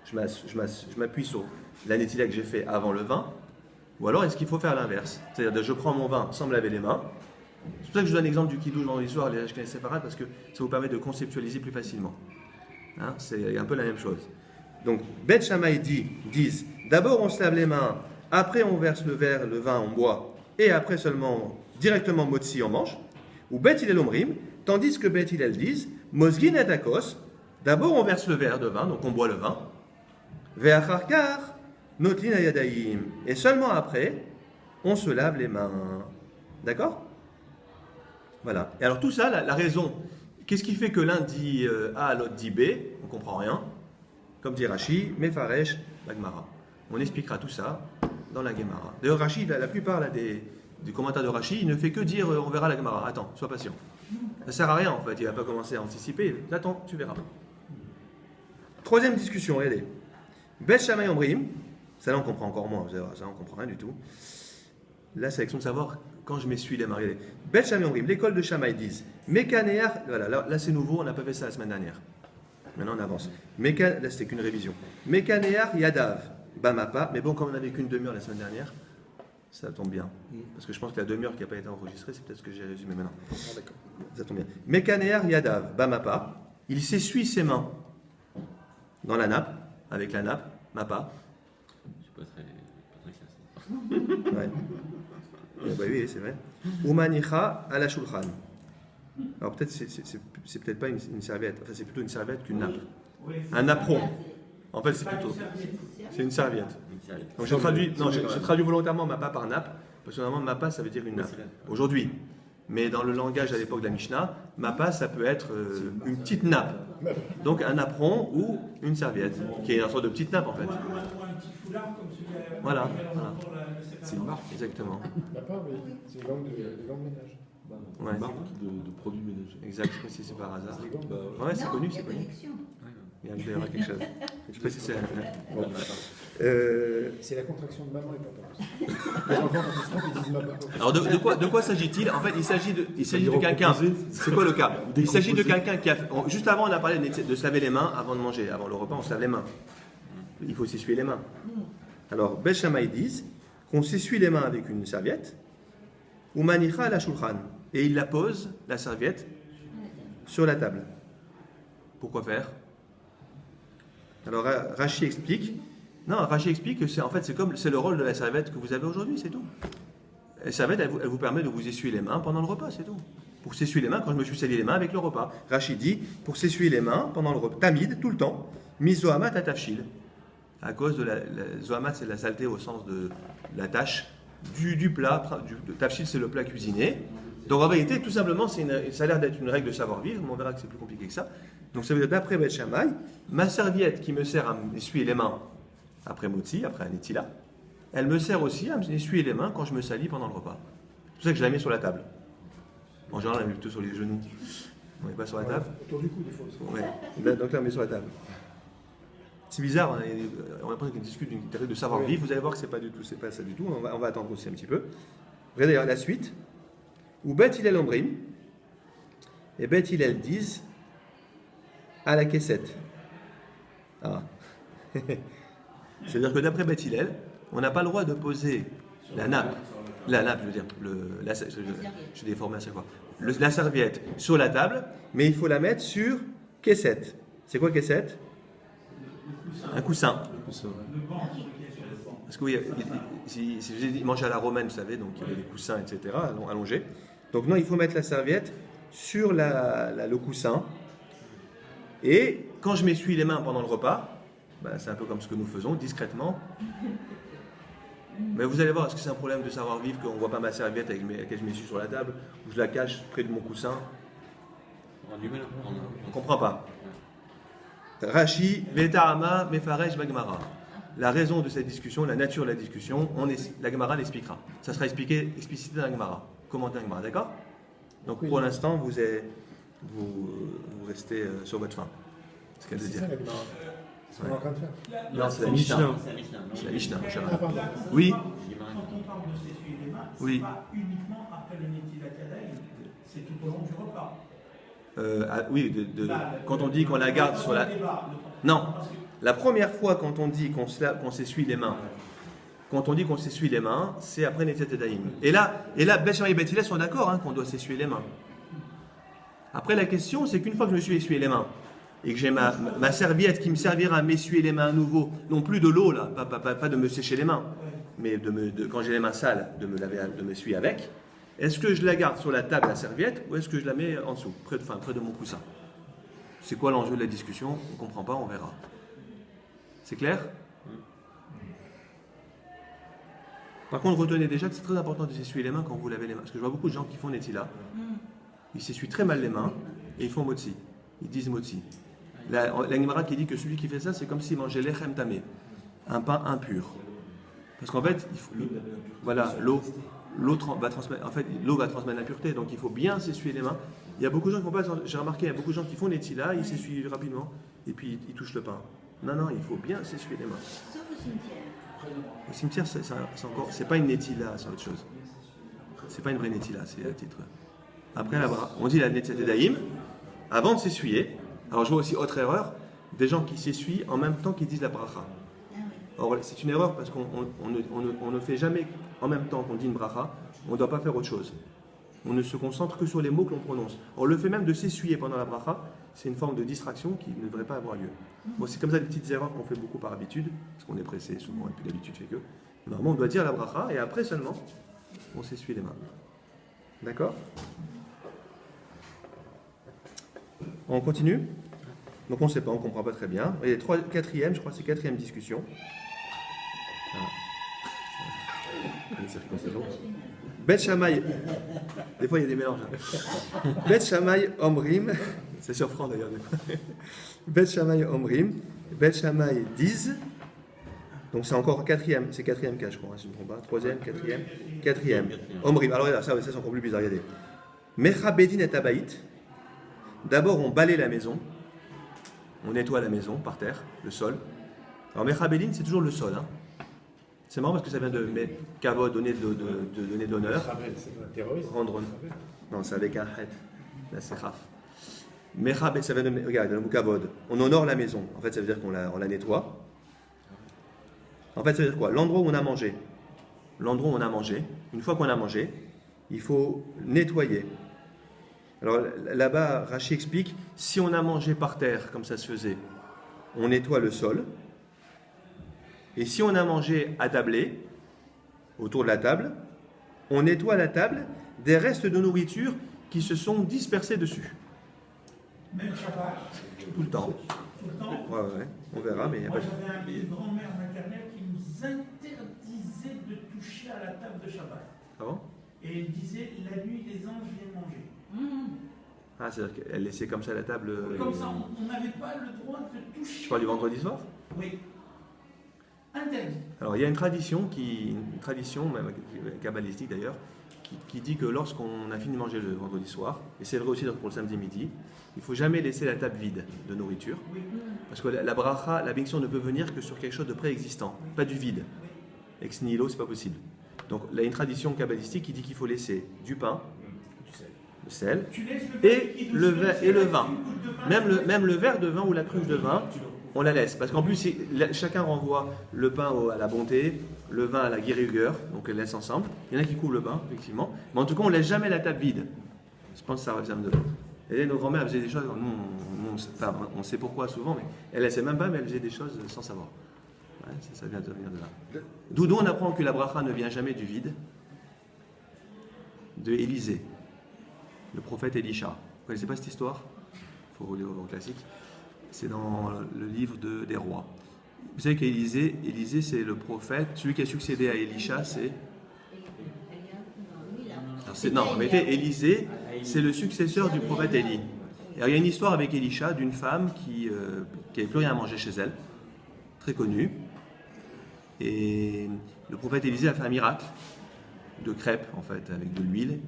Je m'appuie sur la netila que j'ai fait avant le vin. Ou alors, est-ce qu'il faut faire l'inverse? C'est-à-dire, je prends mon vin sans me laver les mains. C'est pour ça que je donne l'exemple du kidouche vendredi soir, les Ashkenaz séfarades, parce que ça vous permet de conceptualiser plus facilement. Hein, c'est un peu la même chose. Donc, Bet Shammai disent, d'abord on se lave les mains, après on verse le vin, on boit, et après seulement, directement motzi, on mange. Ou Bet Hillel Omrim, tandis que Bet Hillel disent, Mozgin et Akos, d'abord on verse le verre de vin, donc on boit le vin, Ve'acharkar, Notlin Ayadaim, et seulement après, on se lave les mains. D'accord? Voilà. Et alors tout ça, la raison, qu'est-ce qui fait que l'un dit A, l'autre dit B? On ne comprend rien. Comme dit Rashi, Mefaresh, la Gemara. On expliquera tout ça dans la Gemara. D'ailleurs, Rashi, la plupart des commentaires de Rashi, il ne fait que dire on verra la Gemara. Attends, sois patient. Ça ne sert à rien en fait, il ne va pas commencer à anticiper. Attends, tu verras. Troisième discussion, regardez. Bet Shammai Omrim, ça là on comprend encore moins, vous allez voir, ça on comprend rien du tout. Là, c'est la question de savoir quand je m'essuie les mains. Bet Shammai Omrim, l'école de Shammai disent Mekanéar, voilà, là c'est nouveau, on n'a pas fait ça la semaine dernière. Maintenant on avance. Là c'était qu'une révision. Mekanéar Yadav, Bamapa, mais bon, comme on n'avait qu'une demi-heure la semaine dernière, ça tombe bien. Parce que je pense que la demi-heure qui n'a pas été enregistrée, c'est peut-être ce que j'ai résumé maintenant. D'accord. Ça tombe bien. Mekanéar Yadav, Bamapa, il s'essuie ses mains dans la nappe, avec la nappe, Mapa. Je suis pas très classe. Ouais. Bah oui, c'est vrai. Umanicha à la shulchan. Alors peut-être c'est peut-être pas une serviette, enfin c'est plutôt une serviette qu'une nappe. Oui, Un napperon. En fait c'est plutôt. C'est une serviette. serviette. Donc j'ai traduit volontairement mappa par nappe, parce que normalement mappa ça veut dire une nappe. Aujourd'hui. Mais dans le langage à l'époque de la Mishnah, mappa ça peut être une petite nappe. Donc un napperon ou une serviette, qui est une sorte de petite nappe en fait. Ou un petit foulard comme celui Voilà. C'est une marque. Exactement. La part, oui. C'est une langue de ménage. Ouais. Une marque de produits ménagers. Exact, je sais pas si c'est par hasard. C'est des gants. Ouais, c'est Non, connu, il y a c'est connu. connexion. Il y aura quelque chose. Je sais pas si c'est. Bon. C'est la contraction de maman et papa. Les enfants, quand ils se trompent, ils disent maman. Alors de quoi s'agit-il? En fait, il s'agit de quelqu'un. C'est quoi le cas? Il s'agit de quelqu'un qui a. Juste avant, on a parlé de se laver les mains avant de manger. Avant le repas, on se lave les mains. Il faut s'essuyer les mains. Alors, Beth Shammai disent qu'on s'essuie les mains avec une serviette ou manicha à la shulchan. Et il la pose, la serviette, sur la table. Pourquoi faire? Alors Rashi explique. Non, Rashi explique que c'est le rôle de la serviette que vous avez aujourd'hui, c'est tout. La serviette, elle vous permet de vous essuyer les mains pendant le repas, c'est tout. Pour s'essuyer les mains, quand je me suis sali les mains avec le repas. Rashi dit, pour s'essuyer les mains pendant le repas, tamid, tout le temps, mizohamat à tafshil. À cause de la zohamat, c'est la saleté au sens de la tâche du plat. Tafshil, c'est le plat cuisiné. Donc en réalité, tout simplement, ça a l'air d'être une règle de savoir-vivre, mais on verra que c'est plus compliqué que ça. Donc ça veut dire, d'après Beth Shammai, ma serviette qui me sert à m'essuyer les mains après Motzi, après un Netila, elle me sert aussi à m'essuyer les mains quand je me salis pendant le repas. C'est pour ça que je la mets sur la table. En général, on la met plutôt sur les genoux. On n'est pas sur la table. Autour du cou, des fois. Ouais. Donc là, on met sur la table. C'est bizarre, on va prendre une discussion d'une théorie de savoir-vivre. Vous allez voir que c'est pas ça du tout. On va attendre aussi un petit peu. Regardez la suite. Ou Beth Hillel Ombrim. Et Beth Hillel disent à la caissette. Ah. C'est-à-dire que d'après Beth Hillel, on n'a pas le droit de poser la nappe, je veux dire, je suis déformé à chaque fois, la serviette sur la table, mais il faut la mettre sur caissette. C'est quoi caissette? Un coussin. Parce que oui, si je vous ai dit, manger à la romaine, vous savez, donc il y avait des coussins, etc., allongés. Donc non, il faut mettre la serviette sur le coussin. Et quand je m'essuie les mains pendant le repas, c'est un peu comme ce que nous faisons, discrètement. Mais vous allez voir, est-ce que c'est un problème de savoir-vivre qu'on ne voit pas ma serviette avec laquelle je m'essuie sur la table, ou je la cache près de mon coussin? On a du mal. On ne comprend pas. Rashi, Vetahama, Mefaresh, Bagmara. La raison de cette discussion, la nature de la discussion, la Gemara l'expliquera. Ça sera explicité dans la Gemara, commenté dans la Gemara, d'accord? Donc pour l'instant, vous restez sur votre faim. C'est ce qu'elle veut C'est dire. ça, la Gemara. C'est ce qu'on est en train de faire. Non, c'est la Mishnah. C'est la Mishnah. C'est la Mishnah, mon cher ami. Ah, pardon. Oui, Quand on parle de s'essuyer les mains, Oui. c'est pas uniquement après le Netilat Yadayim, c'est tout au long du repas. oui, quand on dit qu'on la garde sur la... Non, la première fois quand on dit qu'on s'essuie les mains, c'est après Netilat Yadayim. Et là, Beth Shammai et Beth Hillel sont d'accord qu'on doit s'essuyer les mains. Après, la question, c'est qu'une fois que je me suis essuyé les mains, et que j'ai ma serviette qui me servira à m'essuyer les mains à nouveau, non plus de l'eau, là, pas de me sécher les mains, mais quand j'ai les mains sales, de m'essuyer avec, est-ce que je la garde sur la table, la serviette, ou est-ce que je la mets en dessous, près de mon coussin? C'est quoi l'enjeu de la discussion? On ne comprend pas, on verra. C'est clair? Par contre, retenez déjà que c'est très important de s'essuyer les mains quand vous lavez les mains. Parce que je vois beaucoup de gens qui font Netila. Ils s'essuient très mal les mains et ils font Motzi. Ils disent Motzi. La Gemara qui dit que celui qui fait ça, c'est comme s'il mangeait l'echem tamé, un pain impur. Parce qu'en fait, l'eau va transmettre l'impureté, donc il faut bien s'essuyer les mains. Il y a beaucoup de gens qui font pas, j'ai remarqué, il y a beaucoup de gens qui font Netila, ils s'essuient rapidement et puis ils touchent le pain. Non, il faut bien s'essuyer les mains. Sauf au cimetière. Au cimetière, c'est pas une Netila, c'est autre chose. C'est pas une vraie Netila, c'est à titre. Après, on dit la Netilat Yadayim, avant de s'essuyer. Alors je vois aussi autre erreur, des gens qui s'essuient en même temps qu'ils disent la bracha. Or c'est une erreur parce qu'on ne fait jamais en même temps qu'on dit une bracha, on ne doit pas faire autre chose. On ne se concentre que sur les mots que l'on prononce. Or le fait même de s'essuyer pendant la bracha, c'est une forme de distraction qui ne devrait pas avoir lieu. Bon, c'est comme ça des petites erreurs qu'on fait beaucoup par habitude, parce qu'on est pressé souvent et puis l'habitude fait que. Normalement on doit dire la bracha et après seulement on s'essuie les mains. D'accord? On continue. Donc on ne sait pas, on ne comprend pas très bien. Et quatrième, je crois que c'est quatrième discussion. Une circoncision. Bet Shammai, des fois il y a des mélanges. Bet Shammai Omrim, c'est sur franc d'ailleurs. Bet Shammai Omrim, Bet Shammai disent, donc c'est encore quatrième cas je crois, si je ne me trompe pas, troisième, quatrième. Omrim, alors là, ça c'est encore plus bizarre, regardez. Mecha Bedin et Abaït, d'abord on balaye la maison, on nettoie la maison par terre, le sol. Alors Mecha Bedin c'est toujours le sol, hein. C'est marrant parce que ça vient de kavod, donner de l'honneur. C'est un terroriste. Rendre. Non, c'est avec un het. Là, c'est raf. Mechabed, ça vient de. Regarde, le mot kavod. On honore la maison. En fait, ça veut dire qu'on la nettoie. En fait, ça veut dire quoi? L'endroit où on a mangé. L'endroit où on a mangé. Une fois qu'on a mangé, il faut nettoyer. Alors là-bas, Rachi explique si on a mangé par terre, comme ça se faisait, on nettoie le sol. Et si on a mangé attablé, autour de la table, on nettoie la table des restes de nourriture qui se sont dispersés dessus. Même Shabbat, Tout le temps. tout le temps. Ouais, on verra, mais il n'y a Moi, pas de... j'avais une grand-mère maternelle qui nous interdisait de toucher à la table de Shabbat. Ah bon? Et elle disait, la nuit, les anges viennent manger. Ah, c'est-à-dire qu'elle laissait comme ça la table... Comme ça, on n'avait pas le droit de toucher. Je parle du vendredi soir? Oui. Interdit. Alors, il y a une tradition, même kabbalistique d'ailleurs, qui dit que lorsqu'on a fini de manger le vendredi soir, et c'est vrai aussi pour le samedi midi, il ne faut jamais laisser la table vide de nourriture, Oui. parce que la bracha, la bénédiction ne peut venir que sur quelque chose de préexistant, pas du vide. Ex nihilo, c'est pas possible. Donc, il y a une tradition kabbalistique qui dit qu'il faut laisser du pain, le sel, Tu laisses le et le vin. Même le verre de vin ou la cruche de vin, on la laisse. Parce qu'en plus, chacun renvoie le pain à la bonté, le vin à la guérigueur, donc elle laisse ensemble. Il y en a qui couvrent le pain, effectivement. Mais en tout cas, on ne laisse jamais la table vide. Je pense que ça me donne. Et nos grand-mères faisaient des choses, on sait pourquoi souvent, mais elles ne laissaient même pas, mais elles faisaient des choses sans savoir. Ouais, ça vient de venir de là. D'où on apprend que la bracha ne vient jamais du vide, de Élisée, le prophète Élisha. Vous ne connaissez pas cette histoire? Il faut relire au classique. C'est dans le livre des rois. Vous savez qu'Élisée, c'est le prophète, celui qui a succédé à Élisha, c'est... Élisée, c'est le successeur du prophète Élie. Alors, il y a une histoire avec Élisha d'une femme qui n'avait plus rien à manger chez elle, très connue. Et le prophète Élisée a fait un miracle de crêpes, en fait, avec de l'huile.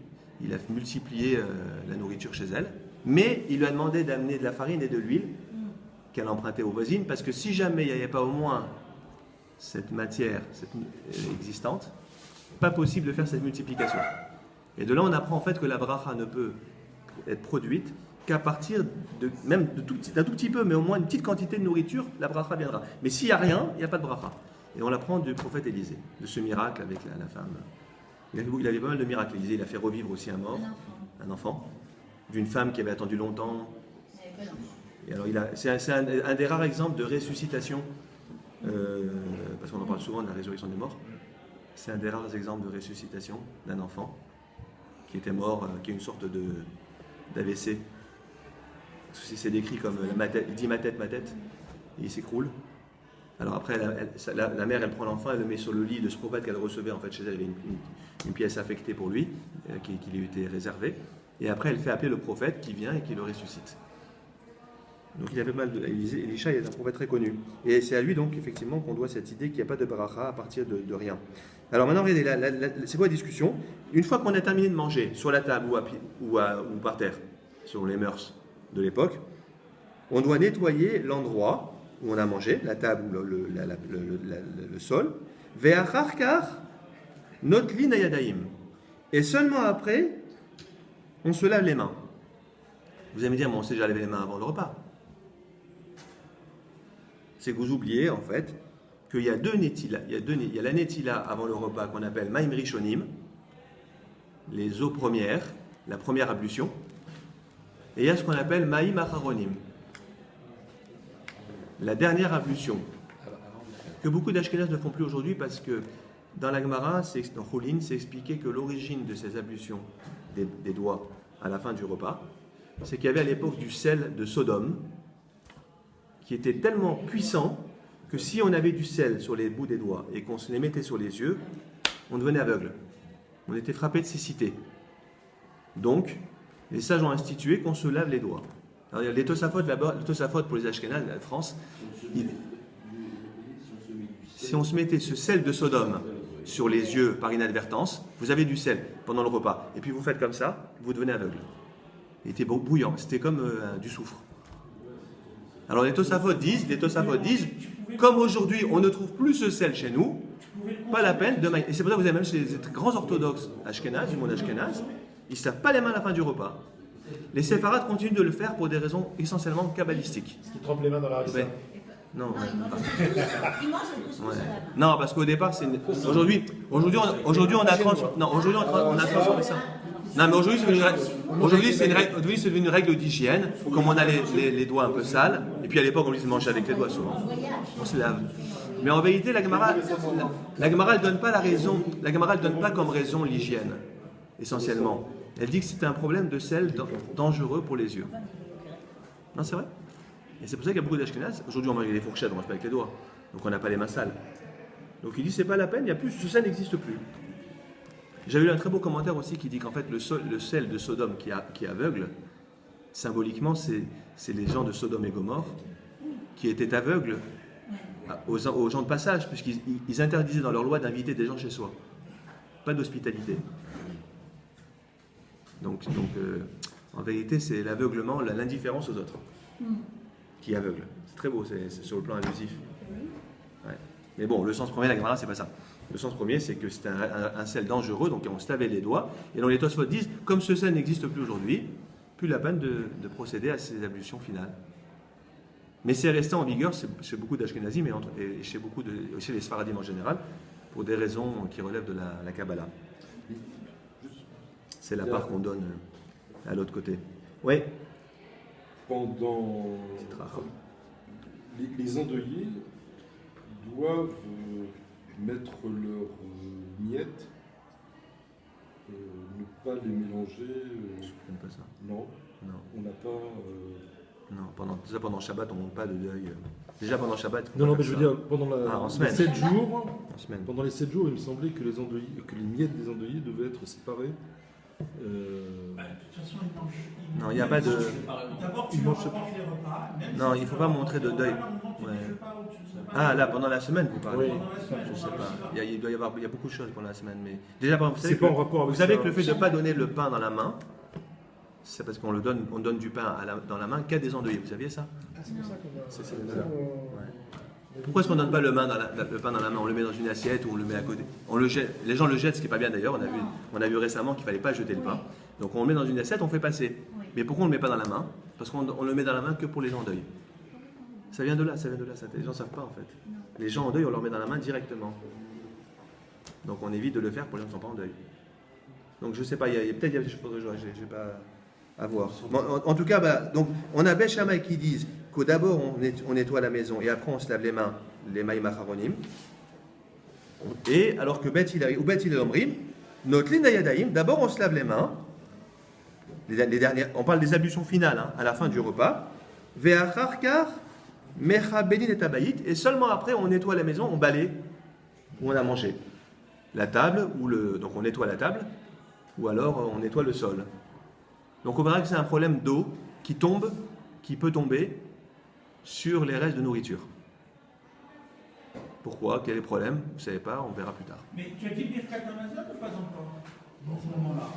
Il a multiplié la nourriture chez elle. Mais il lui a demandé d'amener de la farine et de l'huile qu'elle empruntait aux voisines, parce que si jamais il n'y avait pas au moins cette matière existante, pas possible de faire cette multiplication. Et de là, on apprend en fait que la bracha ne peut être produite qu'à partir d'un tout petit peu, mais au moins une petite quantité de nourriture, la bracha viendra. Mais s'il n'y a rien, il n'y a pas de bracha. Et on l'apprend du prophète Élisée, de ce miracle avec la femme. Il avait pas mal de miracles. Élisée, il a fait revivre aussi un mort, un enfant, d'une femme qui avait attendu longtemps. Et alors, c'est un des rares exemples de ressuscitation, parce qu'on en parle souvent de la résurrection des morts. C'est un des rares exemples de ressuscitation d'un enfant qui était mort, qui est une sorte d'AVC. C'est décrit comme il dit ma tête, et il s'écroule. Alors après, la mère, elle prend l'enfant, elle le met sur le lit de ce prophète qu'elle recevait en fait chez elle. Il y avait une pièce affectée pour lui, qui lui était réservée. Et après, elle fait appeler le prophète qui vient et qui le ressuscite. Donc il y avait pas mal de... Élisha est un prophète très connu. Et c'est à lui donc effectivement qu'on doit cette idée qu'il n'y a pas de bracha à partir de rien. Alors maintenant, regardez, c'est quoi la discussion? Une fois qu'on a terminé de manger sur la table ou par terre, sur les mœurs de l'époque, on doit nettoyer l'endroit où on a mangé, la table ou le sol. Ve'acharkar notlin ayadaim. Et seulement après, on se lave les mains. Vous allez me dire, mais on s'est déjà lavé les mains avant le repas. C'est que vous oubliez, en fait, qu'il y a deux netila. Il y a la netila avant le repas qu'on appelle maim rishonim, les eaux premières, la première ablution. Et il y a ce qu'on appelle maim acharonim, la dernière ablution, que beaucoup d'Ashkénazes ne font plus aujourd'hui parce que dans la Gemara, dans Choulin, c'est expliqué que l'origine de ces ablutions des doigts à la fin du repas, c'est qu'il y avait à l'époque du sel de Sodome qui était tellement puissant que si on avait du sel sur les bouts des doigts et qu'on se les mettait sur les yeux, on devenait aveugle. On était frappé de cécité. Donc, les sages ont institué qu'on se lave les doigts. Alors, les Tosafot là-bas, les Tosafot pour les Ashkénazes, la France, si on se mettait ce sel de Sodome sur les yeux par inadvertance, vous avez du sel pendant le repas, et puis vous faites comme ça, vous devenez aveugle. Il était bouillant, c'était comme du soufre. Alors les Tosafot disent, comme aujourd'hui on ne trouve plus ce sel chez nous, pas la peine de manger. Et c'est pour ça que vous avez même chez les grands orthodoxes ashkénazes, du monde ashkénaze, ils ne se lavent pas les mains à la fin du repas. Les séfarades continuent de le faire pour des raisons essentiellement kabbalistiques. Est-ce qu'ils trempent les mains dans la harissa? Non. Il mange le couscous Ouais. à la main. Non, parce qu'au départ, c'est aujourd'hui on a transformé ça. Non, mais aujourd'hui c'est devenu une règle d'hygiène. Comme on a les doigts un peu sales, et puis à l'époque on se mangeait avec les doigts souvent. On se lave. Mais en vérité, la Gemara elle donne pas la raison. La Gemara elle donne pas comme raison l'hygiène, essentiellement. Elle dit que c'était un problème de sel dangereux pour les yeux. Non, c'est vrai. Et c'est pour ça qu'il y a beaucoup d'Ashkénazes. Aujourd'hui, on mange avec des fourchettes, on mange pas avec les doigts. Donc on n'a pas les mains sales. Donc il dit c'est pas la peine, il y a plus, ce sel n'existe plus. J'avais lu un très beau commentaire aussi qui dit qu'en fait le sel de Sodome qui est aveugle, symboliquement c'est les gens de Sodome et Gomorrhe qui étaient aveugles aux gens de passage, puisqu'ils interdisaient dans leur loi d'inviter des gens chez soi. Pas d'hospitalité. Donc en vérité, c'est l'aveuglement, l'indifférence aux autres qui aveugle. C'est très beau, c'est sur le plan allusif. Ouais. Mais bon, le sens premier de la Gemara, c'est pas ça. Le sens premier, c'est que c'est un sel dangereux, donc on se lavait les doigts. Et donc les Tosfot disent, comme ce sel n'existe plus aujourd'hui, plus la peine de procéder à ces ablutions finales. Mais c'est resté en vigueur chez beaucoup d'Ashkenazim et chez chez les Sfaradim en général, pour des raisons qui relèvent de la Kabbalah. C'est la part qu'on donne à l'autre côté. Oui. Pendant les endeuillés doivent mettre leurs miettes, ne pas les mélanger. Je ne connais pas ça. Non, on n'a pas. Non, pendant Shabbat, on ne monte pas de deuil. Déjà pendant Shabbat. Non, mais je veux dire, pendant en semaine. les 7 jours, Pendant les 7 jours, il me semblait que les miettes des endeuillés devaient être séparées. De toute façon, ils mangent. Non, il n'y a pas de. D'abord, tu leur apportes les repas. Non, il ne faut pas montrer de deuil. Ouais. Ah, là, pendant la semaine, vous parlez. Oui. Je ne sais pas. Il y a beaucoup de choses pendant la semaine. Mais déjà, par exemple, C'est pas en rapport avec vous savez ça. que le fait de ne pas donner le pain dans la main, c'est parce qu'on donne du pain dans la main qu'à des endeuillés. Vous saviez ça? Ah, c'est pour ça qu'on a. C'est ça. Pourquoi est-ce qu'on ne donne pas le pain dans la main? On le met dans une assiette ou on le met à côté. On le jette. Les gens le jettent, ce qui n'est pas bien d'ailleurs. On a vu récemment qu'il ne fallait pas jeter le pain. Donc on le met dans une assiette, on fait passer. Mais pourquoi on ne le met pas dans la main? Parce qu'on le met dans la main que pour les gens en deuil. Ça vient de là. Les gens ne savent pas en fait. Les gens en deuil, on leur met dans la main directement. Donc on évite de le faire pour les gens qui ne sont pas en deuil. Donc je ne sais pas, peut-être il y a des choses que je n'ai pas à voir. Bon, en tout cas, donc, on a Beth Shammai qui disent que d'abord on nettoie la maison et après on se lave les mains, les maïm acharonim. Et alors que Beth Hillel Omrim, notre Yadaim, d'abord on se lave les mains. Les dernières, on parle des ablutions finales à la fin du repas. Ve'acharkar mechabedin et tabayit, et seulement après on nettoie la maison, on balaye où on a mangé. La table, donc on nettoie la table, ou alors on nettoie le sol. Donc on verra que c'est un problème d'eau qui peut tomber sur les restes de nourriture. Pourquoi? Quel est le problème? Vous ne savez pas, on verra plus tard. Mais tu as dit Birkat Amazon ou pas encore dans ce moment-là?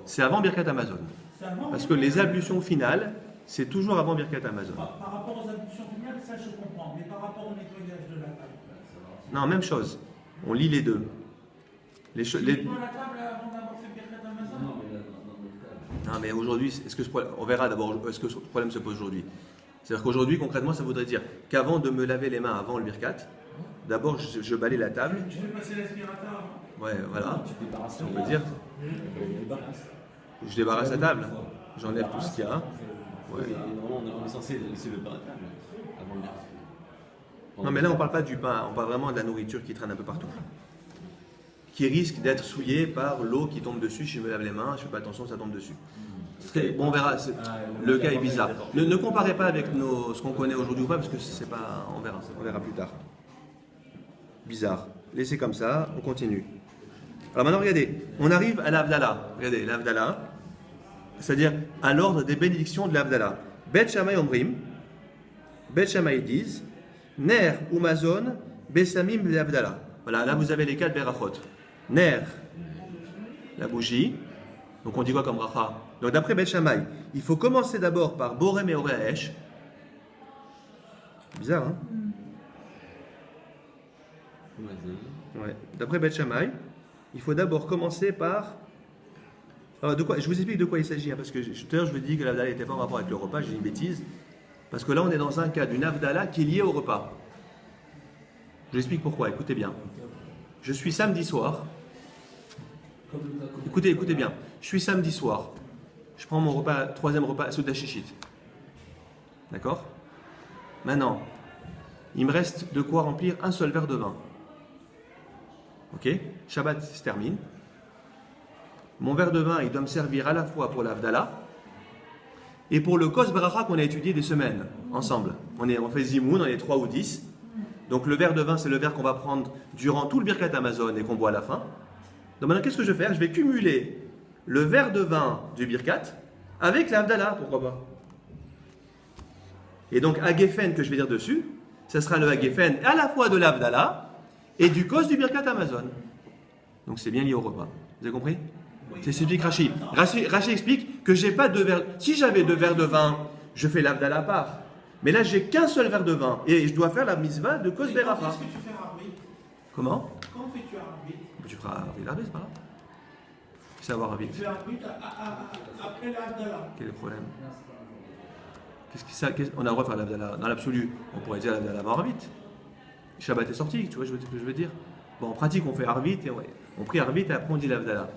C'est avant Birkat Amazon. C'est avant Parce que les ablutions finales, c'est toujours avant Birkat Amazon. Par rapport aux ablutions finales, ça je comprends. Mais par rapport au nettoyage de la table. Non, même chose. On lit les deux. Tu nettoies la table avant d'avoir fait Birkat Amazon? Non, mais aujourd'hui, on verra d'abord, est-ce que ce problème se pose aujourd'hui? C'est-à-dire qu'aujourd'hui, concrètement, ça voudrait dire qu'avant de me laver les mains avant le birkat, d'abord je balaye la table. Tu fais passer l'aspirateur avant? Ouais, voilà. On peut dire. Je débarrasse la table. J'enlève tout ce qu'il y a. Ouais. On est censé laisser le pain à table avant le birkat. Non, mais là, on ne parle pas du pain, on parle vraiment de la nourriture qui traîne un peu partout. Qui risque d'être souillée par l'eau qui tombe dessus. Si je me lave les mains, je ne fais pas attention, ça tombe dessus. Bon, on verra. Le cas est bizarre. Ne comparez pas avec ce qu'on connaît aujourd'hui ou pas, parce que c'est pas. On verra plus tard. Bizarre. Laissez comme ça, on continue. Alors maintenant, regardez, on arrive à l'Avdallah. Regardez, l'Avdallah, c'est-à-dire à l'ordre des bénédictions de l'Avdallah. Bet Shammai Omrim, Bet Shammai disent, Ner ou Mazon, Besamim l'Avdallah. Voilà, là vous avez les 4 berachot. Ner, la bougie. Donc on dit quoi comme bracha? Donc d'après Bet Shammai, il faut commencer d'abord par Borem et Oreaesh. Bizarre, hein? Ouais. D'après Bet Shammai, il faut d'abord commencer par. Alors, je vous explique de quoi il s'agit, hein, parce que tout à l'heure je vous ai dit que l'Avdallah n'était pas en rapport avec le repas, j'ai dit une bêtise. Parce que là on est dans un cas d'une Avdallah qui est liée au repas. Je vous explique pourquoi, écoutez bien. Je suis samedi soir. Écoutez bien. Je suis samedi soir. Je prends mon repas, 3e repas, Souda Shishit. D'accord? Maintenant, il me reste de quoi remplir un seul verre de vin. Ok? Shabbat se termine. Mon verre de vin, il doit me servir à la fois pour l'Avdallah et pour le Kos Bracha qu'on a étudié des semaines ensemble. On fait Zimoun, on est 3 ou 10. Donc le verre de vin, c'est le verre qu'on va prendre durant tout le Birkat Amazon et qu'on boit à la fin. Donc maintenant, qu'est-ce que je vais faire? Je vais cumuler le verre de vin du Birkat avec l'Avdallah, pourquoi pas? Et donc, Hagefen que je vais dire dessus, ce sera le Hagefen à la fois de l'Avdallah et du Kos du Birkat Amazon. Donc c'est bien lié au repas. Vous avez compris? C'est ce que Rashi. Rashi explique que j'ai pas 2 verres. Si j'avais 2 verres de vin, je fais l'Avdallah à part. Mais là, j'ai qu'un seul verre de vin et je dois faire la mitzvah de Kos Beracha. Qu'est-ce que tu fais arbitre? Comment? Quand fais-tu arbitre? Tu feras arbitre, c'est pas grave. Savoir arbitre. Tu fais arbitre après l'Avdallah. Quel est le problème? On a le droit de faire l'Avdallah. Dans l'absolu, on pourrait dire l'Avdallah avant arbitre. Shabbat est sorti, tu vois ce que je veux dire? Bon, en pratique, on fait arbitre et on prie arbitre et après on dit l'Avdallah.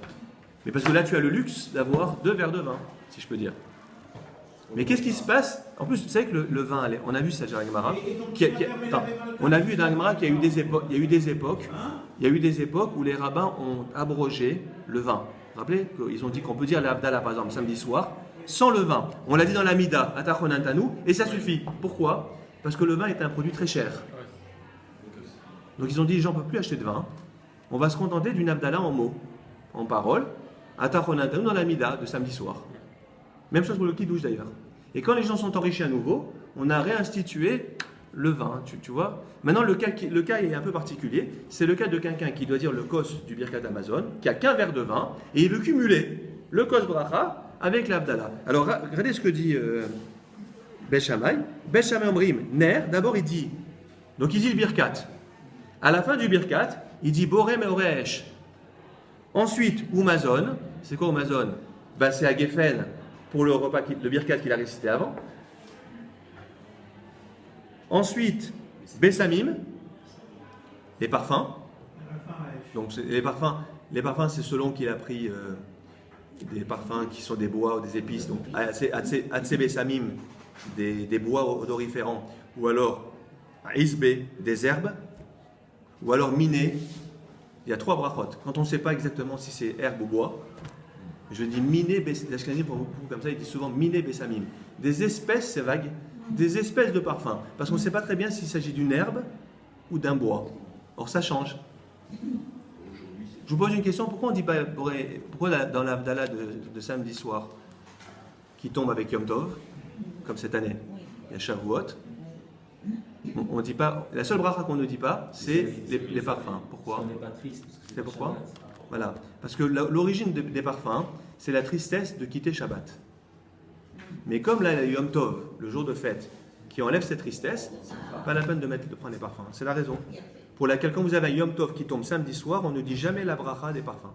Mais parce que là, tu as le luxe d'avoir 2 verres de vin, si je peux dire. Mais qu'est-ce qui se passe? En plus, tu sais que le vin, on a vu ça dans la Gemara. On a vu dans la Gemara qu'il y a eu des époques. Il y a eu des époques où les rabbins ont abrogé le vin. Vous vous rappelez qu'ils ont dit qu'on peut dire l'Avdallah, par exemple, samedi soir, sans le vin. On l'a dit dans la Mida, Atachonantanu, et ça suffit. Pourquoi? Parce que le vin est un produit très cher. Donc ils ont dit, les gens ne peuvent plus acheter de vin. On va se contenter d'une Avdallah en mots, en paroles, Atachonantanu dans la Mida de samedi soir. Même chose pour le Kiddush d'ailleurs. Et quand les gens sont enrichis à nouveau, on a réinstitué le vin, tu vois. Maintenant, le cas est un peu particulier. C'est le cas de quelqu'un qui doit dire le Kos du Birkat Amazon, qui a qu'un verre de vin, et il veut cumuler le Kos Bracha avec l'Avdallah. Alors, regardez ce que dit Bet Shammai. Bet Shammai Omrim, Ner, d'abord il dit le Birkat. À la fin du Birkat, il dit Borem et Oreesh. Ensuite, Umazon. C'est quoi Umazon? C'est Hagefen pour le repas, le Birkat qu'il a récité avant. Ensuite, Bessamim, les parfums. Donc les parfums, c'est selon qu'il a pris des parfums qui sont des bois ou des épices. Donc Atse Bessamim, des bois odoriférants. Ou alors Isbe, des herbes. Ou alors Miné. Il y a 3 brachot. Quand on ne sait pas exactement si c'est herbe ou bois, je dis Miné, l'Ashkenazim pour beaucoup comme ça, il dit souvent Miné Bessamim. Des espèces, c'est vague, des espèces de parfums. Parce qu'on ne sait pas très bien s'il s'agit d'une herbe ou d'un bois. Or ça change. Je vous pose une question, pourquoi on dit pas, pourquoi dans l'Avdallah de samedi soir, qui tombe avec Yom Tov, comme cette année, il y a Shavuot, on dit pas, la seule bracha qu'on ne dit pas, c'est les parfums. Pourquoi? On n'est pas triste. C'est pourquoi? Voilà. Parce que l'origine des parfums, c'est la tristesse de quitter Shabbat. Mais comme là, il y a Yom Tov, le jour de fête, qui enlève cette tristesse, pas la peine de prendre les parfums. C'est la raison pour laquelle, quand vous avez un Yom Tov qui tombe samedi soir, on ne dit jamais la bracha des parfums.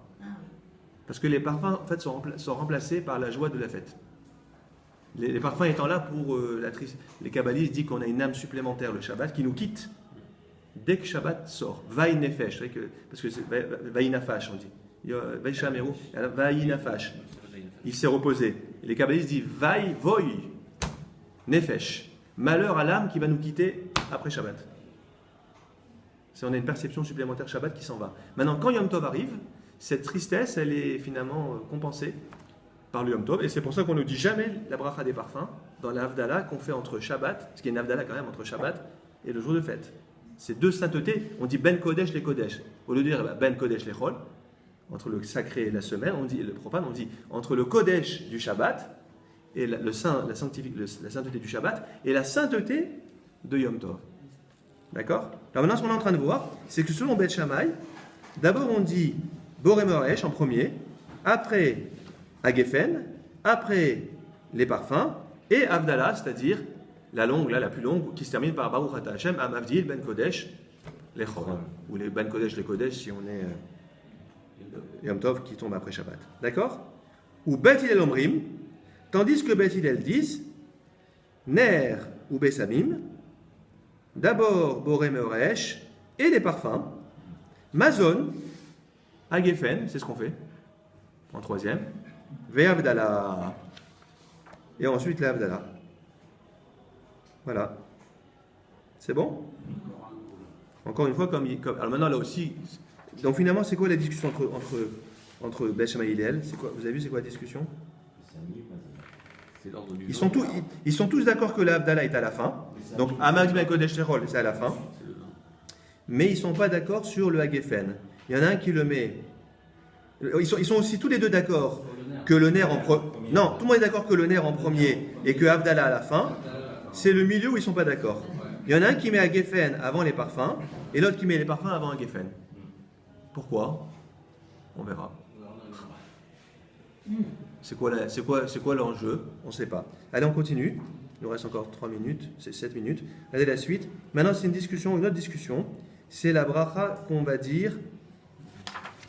Parce que les parfums, en fait, sont remplacés par la joie de la fête. Les parfums étant là pour la tristesse. Les kabbalistes disent qu'on a une âme supplémentaire, le Shabbat, qui nous quitte dès que Shabbat sort. Vaï nefesh, parce que c'est vaï nafash, on dit. Vaï shameru, vaï nafash. Il s'est reposé. Et les kabbalistes disent vaï voy nefesh. Malheur à l'âme qui va nous quitter après Shabbat. On a une perception supplémentaire Shabbat qui s'en va. Maintenant, quand Yom Tov arrive, cette tristesse, elle est finalement compensée par le Yom Tov. Et c'est pour ça qu'on ne dit jamais la bracha des parfums dans la Havdalah qu'on fait entre Shabbat, parce qu'il y a une Havdalah quand même entre Shabbat et le jour de fête. C'est deux saintetés. On dit Ben Kodesh les Kodesh. Au lieu de dire Ben Kodesh les Chol, entre le sacré et la semaine, on dit le profane, on dit entre le Kodesh du Shabbat et la sainteté du Shabbat et la sainteté de Yom Tov. D'accord? Alors maintenant, ce qu'on est en train de voir, c'est que selon Beth Shammai, d'abord on dit Boré Moresh en premier, après Agefen, après les parfums, et Havdalah, c'est-à-dire la longue, là, la plus longue, qui se termine par Baruch Ata Hashem, Amavdil, Ben Kodesh, les Chol. Ou les Ben Kodesh, les Kodesh, si on est Yom Tov qui tombe après Shabbat. D'accord? Ou Bet Hillel Omrim, tandis que Bet Hillel disent Ner ou Bessamim, d'abord Boré Meoresh et les parfums, Mazon, Agefen, c'est ce qu'on fait, en troisième, Ve'avdala, et ensuite la Havdalah. Voilà. C'est bon? Encore une fois, alors maintenant là aussi, donc finalement c'est quoi la discussion entre Beth Shammai et Hillel? C'est quoi? Vous avez vu c'est quoi la discussion? C'est l'ordre du Ils jour. sont tous d'accord que la Havdalah est à la fin. Donc Amad Ben Kodesh Terol, c'est à la fin. C'est le 20. Mais ils ne sont pas d'accord sur le Hagefen. Il y en a un qui le met. Ils sont aussi tous les deux d'accord que le ner en premier. Non, tout le monde est d'accord que le ner en premier et que Havdalah à la fin. C'est le milieu où ils ne sont pas d'accord. Il y en a un qui met Hagefen avant les parfums et l'autre qui met les parfums avant Hagefen. Pourquoi? On verra. C'est quoi l'enjeu? On ne sait pas. Allez, on continue. Il nous reste encore 3 minutes, c'est 7 minutes. Allez, la suite. Maintenant, c'est une autre discussion. C'est la bracha qu'on va dire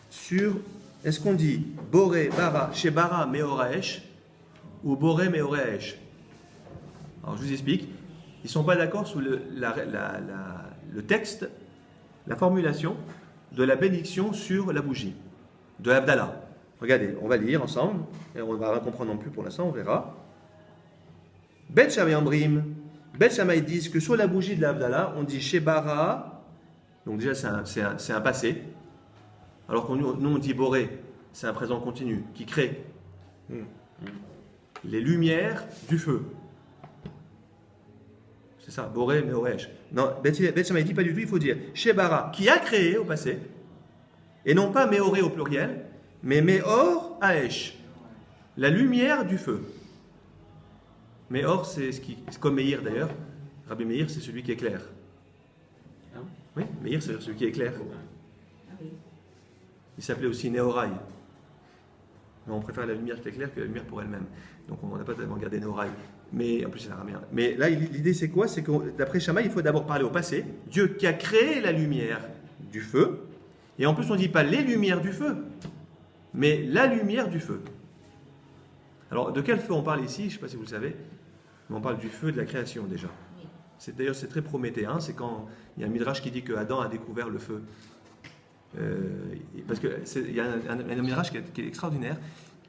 sur... Est-ce qu'on dit Boré, Bara, Shebara, Meoraesh ou Boré, Meoraesh? Alors, je vous explique. Ils ne sont pas d'accord sur le texte, la formulation de la bénédiction sur la bougie, de Havdalah. Regardez, on va lire ensemble, et on ne va rien comprendre non plus pour l'instant, on verra. Beth Shammai Ambrim, Beth Shammai disent que sur la bougie de la Havdalah, on dit Shebara, donc déjà c'est un passé, alors que nous on dit Boré, c'est un présent continu, qui crée les lumières du feu. C'est ça, Boré, Meoresh. Non, Beth Shammai dit pas du tout, il faut dire Shebara, qui a créé au passé, et non pas Meoré au pluriel, mais Meor Haesh, la lumière du feu. Meor, c'est comme Meir d'ailleurs. Rabbi Meir, c'est celui qui éclaire. Hein? Oui, Meir, c'est celui qui éclaire. Ah oui. Il s'appelait aussi Neorai. Mais on préfère la lumière qui éclaire que la lumière pour elle-même. Donc on n'a pas tellement gardé Neorai. Mais en plus, c'est araméen. Mais là, l'idée, c'est quoi? C'est que d'après Shammai, il faut d'abord parler au passé. Dieu qui a créé la lumière du feu. Et en plus, on ne dit pas les lumières du feu, mais la lumière du feu. Alors, de quel feu on parle ici? Je ne sais pas si vous le savez, mais on parle du feu de la création déjà. D'ailleurs, c'est très prométhéen. C'est quand il y a un midrash qui dit que Adam a découvert le feu. Parce qu'il y a un midrash qui est extraordinaire,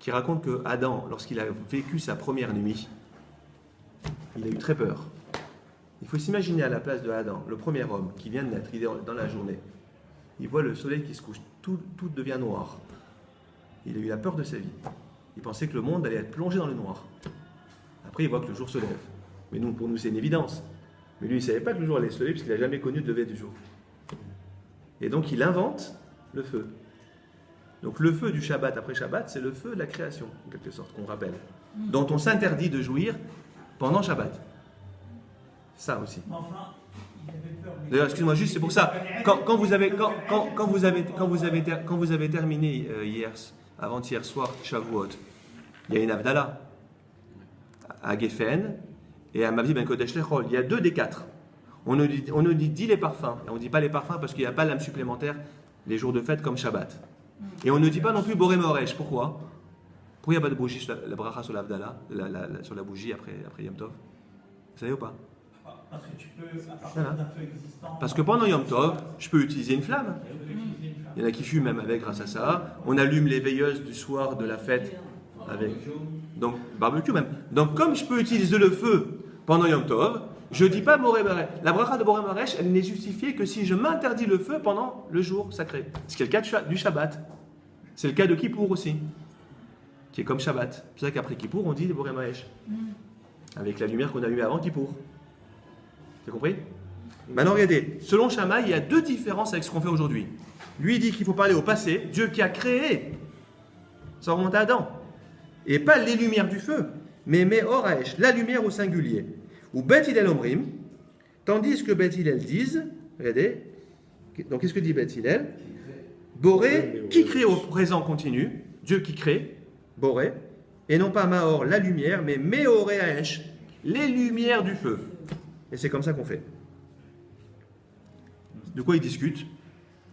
qui raconte que Adam, lorsqu'il a vécu sa première nuit, il a eu très peur. Il faut s'imaginer à la place de Adam, le premier homme qui vient de naître, il est dans la journée. Il voit le soleil qui se couche, tout devient noir. Il a eu la peur de sa vie. Il pensait que le monde allait être plongé dans le noir. Après, il voit que le jour se lève. Mais pour nous, c'est une évidence. Mais lui, il ne savait pas que le jour allait se lever, puisqu'il n'a jamais connu de lever du jour. Et donc, il invente le feu. Donc, le feu du Shabbat après Shabbat, c'est le feu de la création, en quelque sorte, qu'on rappelle. Dont on s'interdit de jouir pendant Shabbat. Ça aussi. Mais enfin, il avait peur. D'ailleurs, excuse-moi juste, c'est pour ça. Quand vous avez terminé avant-hier soir, Shavuot, il y a une Havdalah à Geffen et à Mavdi Ben Kodesh Lechol. Il y a 2 des 4. On nous dit les parfums. Et on ne dit pas les parfums parce qu'il n'y a pas l'âme supplémentaire les jours de fête comme Shabbat. Et on ne dit pas non plus Boré Moresh. Pourquoi? Pourquoi il n'y a pas de bougie sur la bracha sur l'Havdalah, sur la bougie après Yom Tov? Vous savez ou pas? Parce que tu peux, à partir d'un feu existant. Parce que pendant Yom Tov, je peux utiliser une flamme. Il y en a qui fument même avec grâce à ça. On allume les veilleuses du soir de la fête avec. Donc, barbecue même. Donc, comme je peux utiliser le feu pendant Yom Tov, je ne dis pas Boré Moresh. La bracha de Boré Moresh, elle n'est justifiée que si je m'interdis le feu pendant le jour sacré. Ce qui est le cas du Shabbat. C'est le cas de Kippour aussi. qui est comme Shabbat. C'est pour ça qu'après Kippour, on dit Boré Maësh. Avec la lumière qu'on a eue avant Kippour. Tu as compris? Maintenant, regardez, selon Shammai, il y a deux différences avec ce qu'on fait aujourd'hui. Lui, il dit qu'il faut parler au passé, Dieu qui a créé. Ça remonte à Adam. Et pas les lumières du feu, mais Meor Haesh, la lumière au singulier. Ou Bet Hillel Omrim, tandis que Bet Hillel disent, regardez, donc qu'est-ce que dit Bet Hillel? Boré, qui crée au présent continu, Dieu qui crée, Boré, et non pas Maor, la lumière, mais Meor Haesh, les lumières du feu. Et c'est comme ça qu'on fait. De quoi ils discutent?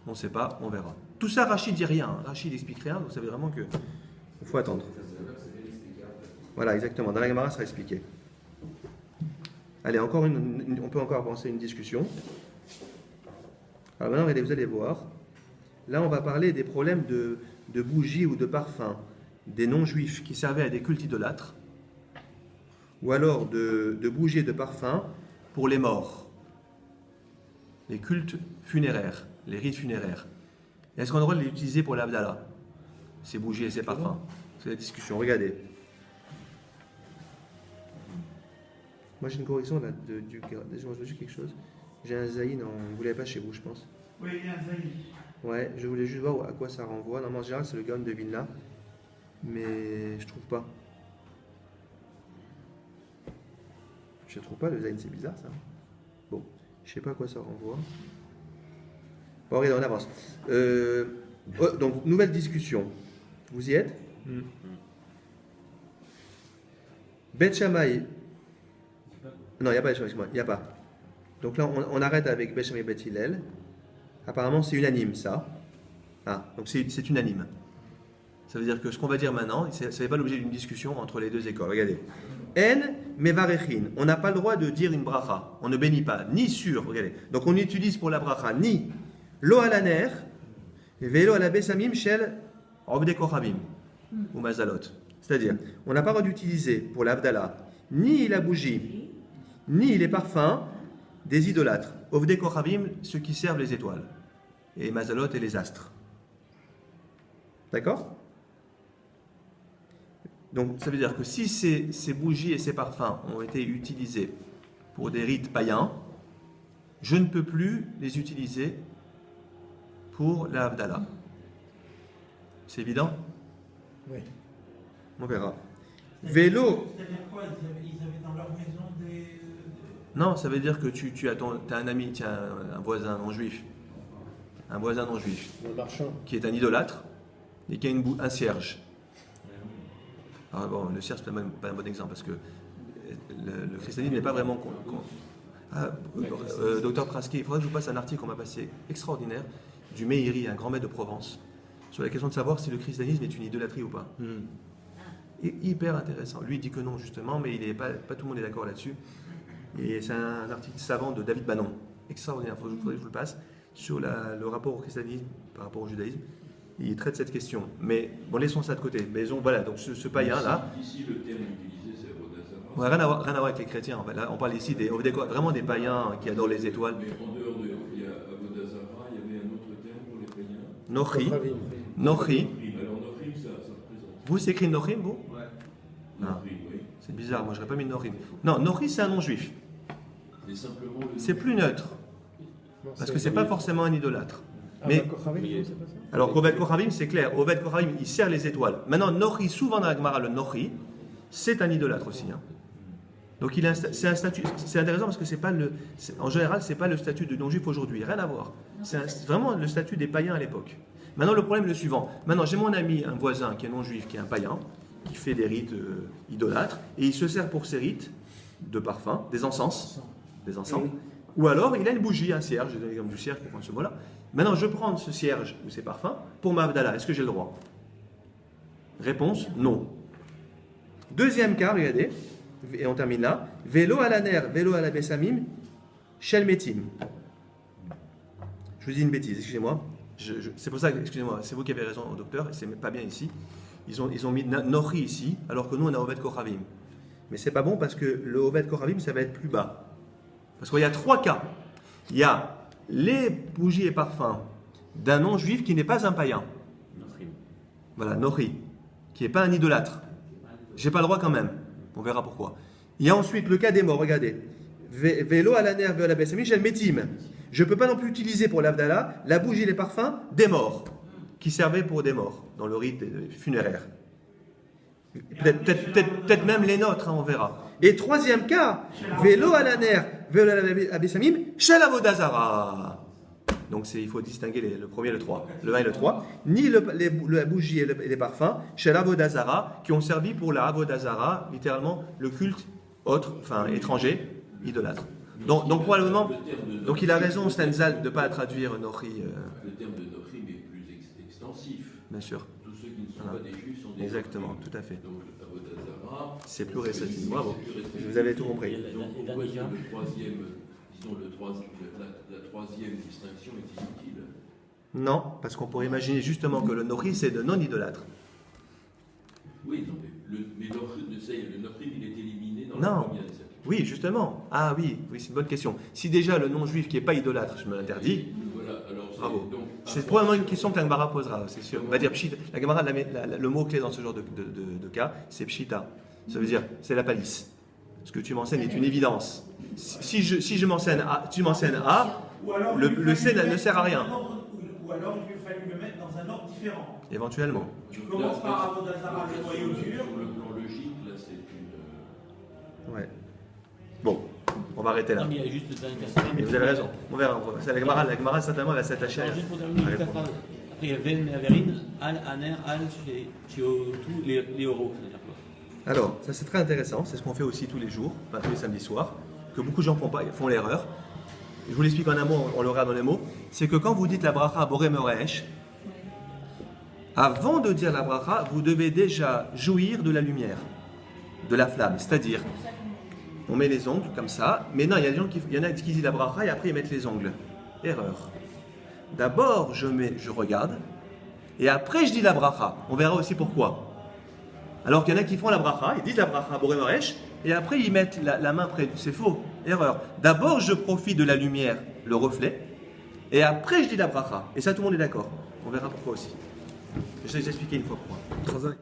On ne sait pas, on verra. Tout ça, Rachid dit rien. Rachid n'explique rien, donc vous savez vraiment qu'il faut attendre. Voilà, exactement. Dans la Gemara, ça sera expliqué. Allez, encore on peut encore avancer une discussion. Alors maintenant, vous allez voir. Là, on va parler des problèmes de bougies ou de parfums des non-juifs qui servaient à des cultes idolâtres, ou alors de bougies et de parfums pour les morts. Les cultes funéraires, les rites funéraires. Est-ce qu'on a le droit de les utiliser pour l'Abdallah, ces bougies et ces parfums? C'est la discussion. Regardez. Moi, j'ai une correction là. Je me dis quelque chose. J'ai un zaïn, vous ne l'avez pas chez vous, je pense. Oui, il y a un zaïn. Ouais, je voulais juste voir à quoi ça renvoie. Normalement, en général, c'est le Gaon de Vilna. Mais je trouve pas. Je trouve pas le zaïn, c'est bizarre ça. Bon, je sais pas à quoi ça renvoie. Bon, regardez, on avance. Donc, nouvelle discussion. Vous y êtes? Bet Shammai. Non, il n'y a pas, excuse-moi, il n'y a pas. Donc là, on arrête avec Bet Shammai et Bet Hillel. Apparemment, c'est unanime, ça. Ah, donc c'est unanime. Ça veut dire que ce qu'on va dire maintenant, ça n'est pas l'objet d'une discussion entre les deux écoles. Regardez. En mevarechin. On n'a pas le droit de dire une bracha. On ne bénit pas, ni sur, regardez. Donc on utilise pour la bracha ni lo alaner, velo ala besamim shel obde kochavim, ou mazalot. C'est-à-dire, on n'a pas le droit d'utiliser pour l'Abdallah ni la bougie, ni les parfums des idolâtres. Ovde kochavim, ceux qui servent les étoiles, et mazalot et les astres. D'accord? Donc ça veut dire que si ces bougies et ces parfums ont été utilisés pour des rites païens, je ne peux plus les utiliser pour la Havdalah. C'est évident? Oui. On verra. Vélo. C'est-à-dire quoi? Ils avaient dans leur maison des... Non, ça veut dire que tu as un ami, tu as un voisin non-juif. Un voisin non-juif. Le marchand. Qui est un idolâtre et qui a un cierge. Alors bon, le cierge, c'est pas un bon exemple parce que le christianisme n'est pas vraiment... Docteur Praski, il faudrait que je vous passe un article qu'on m'a passé extraordinaire du Meiri, un grand maître de Provence, sur la question de savoir si le christianisme est une idolâtrie ou pas. Et hyper intéressant. Lui, il dit que non, justement, mais pas tout le monde est d'accord là-dessus. Et c'est un article savant de David Bannon, extraordinaire, il faudrait que je vous le passe, sur le rapport au christianisme par rapport au judaïsme. Il traite cette question. Mais bon, laissons ça de côté. Mais voilà, donc ce païen-là... Ici, le terme utilisé, c'est Avodazara. Ouais, rien à voir avec les chrétiens. Là, on parle ici vraiment des païens qui adorent les étoiles. Mais en dehors de Avodazara, il y avait un autre terme pour les païens. Nochi. Alors, Nochrim, ça représente. Vous, c'est écrit Nochrim, vous? Ouais. Ah. Nochrim, oui. C'est bizarre, moi, je n'aurais pas mis Nochrim. Non, Nochi, c'est un non-juif. C'est simplement le. C'est plus neutre. Parce que c'est pas forcément un idolâtre. Mais, c'est pas ça? alors, Oved Kochavim, c'est clair. Oved Kochavim, il sert les étoiles. Maintenant, Nochi, souvent dans la Gemara, le Nochi, c'est un idolâtre aussi. Hein. Donc, c'est un statut. C'est intéressant parce que en général, c'est pas le statut de non-juif aujourd'hui. Rien à voir. C'est vraiment le statut des païens à l'époque. Maintenant, le problème est le suivant. Maintenant, j'ai mon ami, un voisin qui est non-juif, qui est un païen, qui fait des rites idolâtres, et il se sert pour ses rites de parfum, des encens. Ou alors, il a une bougie, un cierge, je donne l'exemple du cierge pour prendre ce mot-là. Maintenant, je prends ce cierge ou ces parfums pour ma Havdalah. Est-ce que j'ai le droit? Réponse, non. Deuxième cas, regardez, et on termine là. Vélo à la ner, vélo à la besamim, shel metim. Je vous dis une bêtise, excusez-moi. C'est pour ça que, excusez-moi, c'est vous qui avez raison, docteur, et c'est pas bien ici. Ils ont mis Nochi ici, alors que nous, on a Oved Kochavim. Mais c'est pas bon parce que le Oved Kochavim, ça va être plus bas. Parce qu'il y a trois cas. Il y a les bougies et parfums d'un non-juif qui n'est pas un païen. Nochrim. Voilà, Nochi. qui n'est pas un idolâtre. J'ai pas le droit quand même. On verra pourquoi. Il y a ensuite le cas des morts, regardez. Vélo à la nerve, à la bessamim, shel metim. Je ne peux pas non plus utiliser pour l'Avdallah la bougie et les parfums des morts, qui servaient pour des morts, dans le rite funéraire. Peut-être même les nôtres, hein, on verra. Et troisième cas, vélo à la nerve, vélo à la bessamim, shel avodazara. Donc il faut distinguer le premier et le 3, le 1 et le 3. Ni la bougie et les parfums, shel avodazara, qui ont servi pour la avodazara, littéralement le culte autre, enfin étranger, idolâtre. Donc probablement, donc il a raison Stenzal de ne pas traduire Nochi. Le terme de Nochrim est plus extensif. Bien sûr. Tous ceux qui ne sont Voilà. pas des juifs sont des Exactement, Nochrim. tout à fait. Donc Avodazara, C'est plus récessif. Bravo. c'est plus restrictif. Vous avez tout compris. Donc pourquoi est-ce que le troisième, disons la troisième distinction est inutile? Non, parce qu'on pourrait imaginer justement que le Nochi c'est de non-idolâtre. Oui, non, mais le Nochrim il est éliminé dans Non. la première des actions. Oui, justement. Ah oui, c'est une bonne question. Si déjà le non-juif qui n'est pas idolâtre, je me l'interdis, Voilà, alors bravo. donc, C'est probablement une question que la Gemara posera, c'est sûr. On va dire pshita. La Gemara, le mot-clé dans ce genre de cas, c'est pshita. Ça veut dire, c'est la palisse. Ce que tu m'enseignes est une évidence. Si je m'enseigne A, tu m'enseignes A, Ou alors, le C ne sert à rien. Ou alors il lui fallu le mettre dans un ordre différent. Éventuellement. Tu commences par Avodazara, le noyau dur. Sur le plan logique, là c'est une. Ouais. Bon, on va arrêter là. Non, mais il y a juste dans le cas. Mais vous avez raison. On verra. La Gemara certainement va s'attacher à Alors, juste pour terminer, à la répondre. phrase. Après, il y a Ven et Averine, Al, Aner, Al, chez tous les euros. C'est-à-dire quoi? Alors, ça c'est très intéressant, c'est ce qu'on fait aussi tous les jours, enfin, tous les samedis soirs, que beaucoup de gens font l'erreur. Je vous l'explique en un mot, on le regarde dans les mots. C'est que quand vous dites la bracha Boré Meresh, avant de dire la bracha, vous devez déjà jouir de la lumière, de la flamme. C'est-à-dire, on met les ongles comme ça, mais non, il y en a qui disent la bracha et après ils mettent les ongles. Erreur. D'abord, je regarde, et après je dis la bracha. On verra aussi pourquoi. Alors qu'il y en a qui font la bracha, ils disent la bracha Boré Meresh, et après ils mettent la main près. C'est faux, erreur. D'abord je profite de la lumière, le reflet, et après je dis la bracha. Et ça tout le monde est d'accord. On verra pourquoi aussi. Je vais expliquer une fois pourquoi.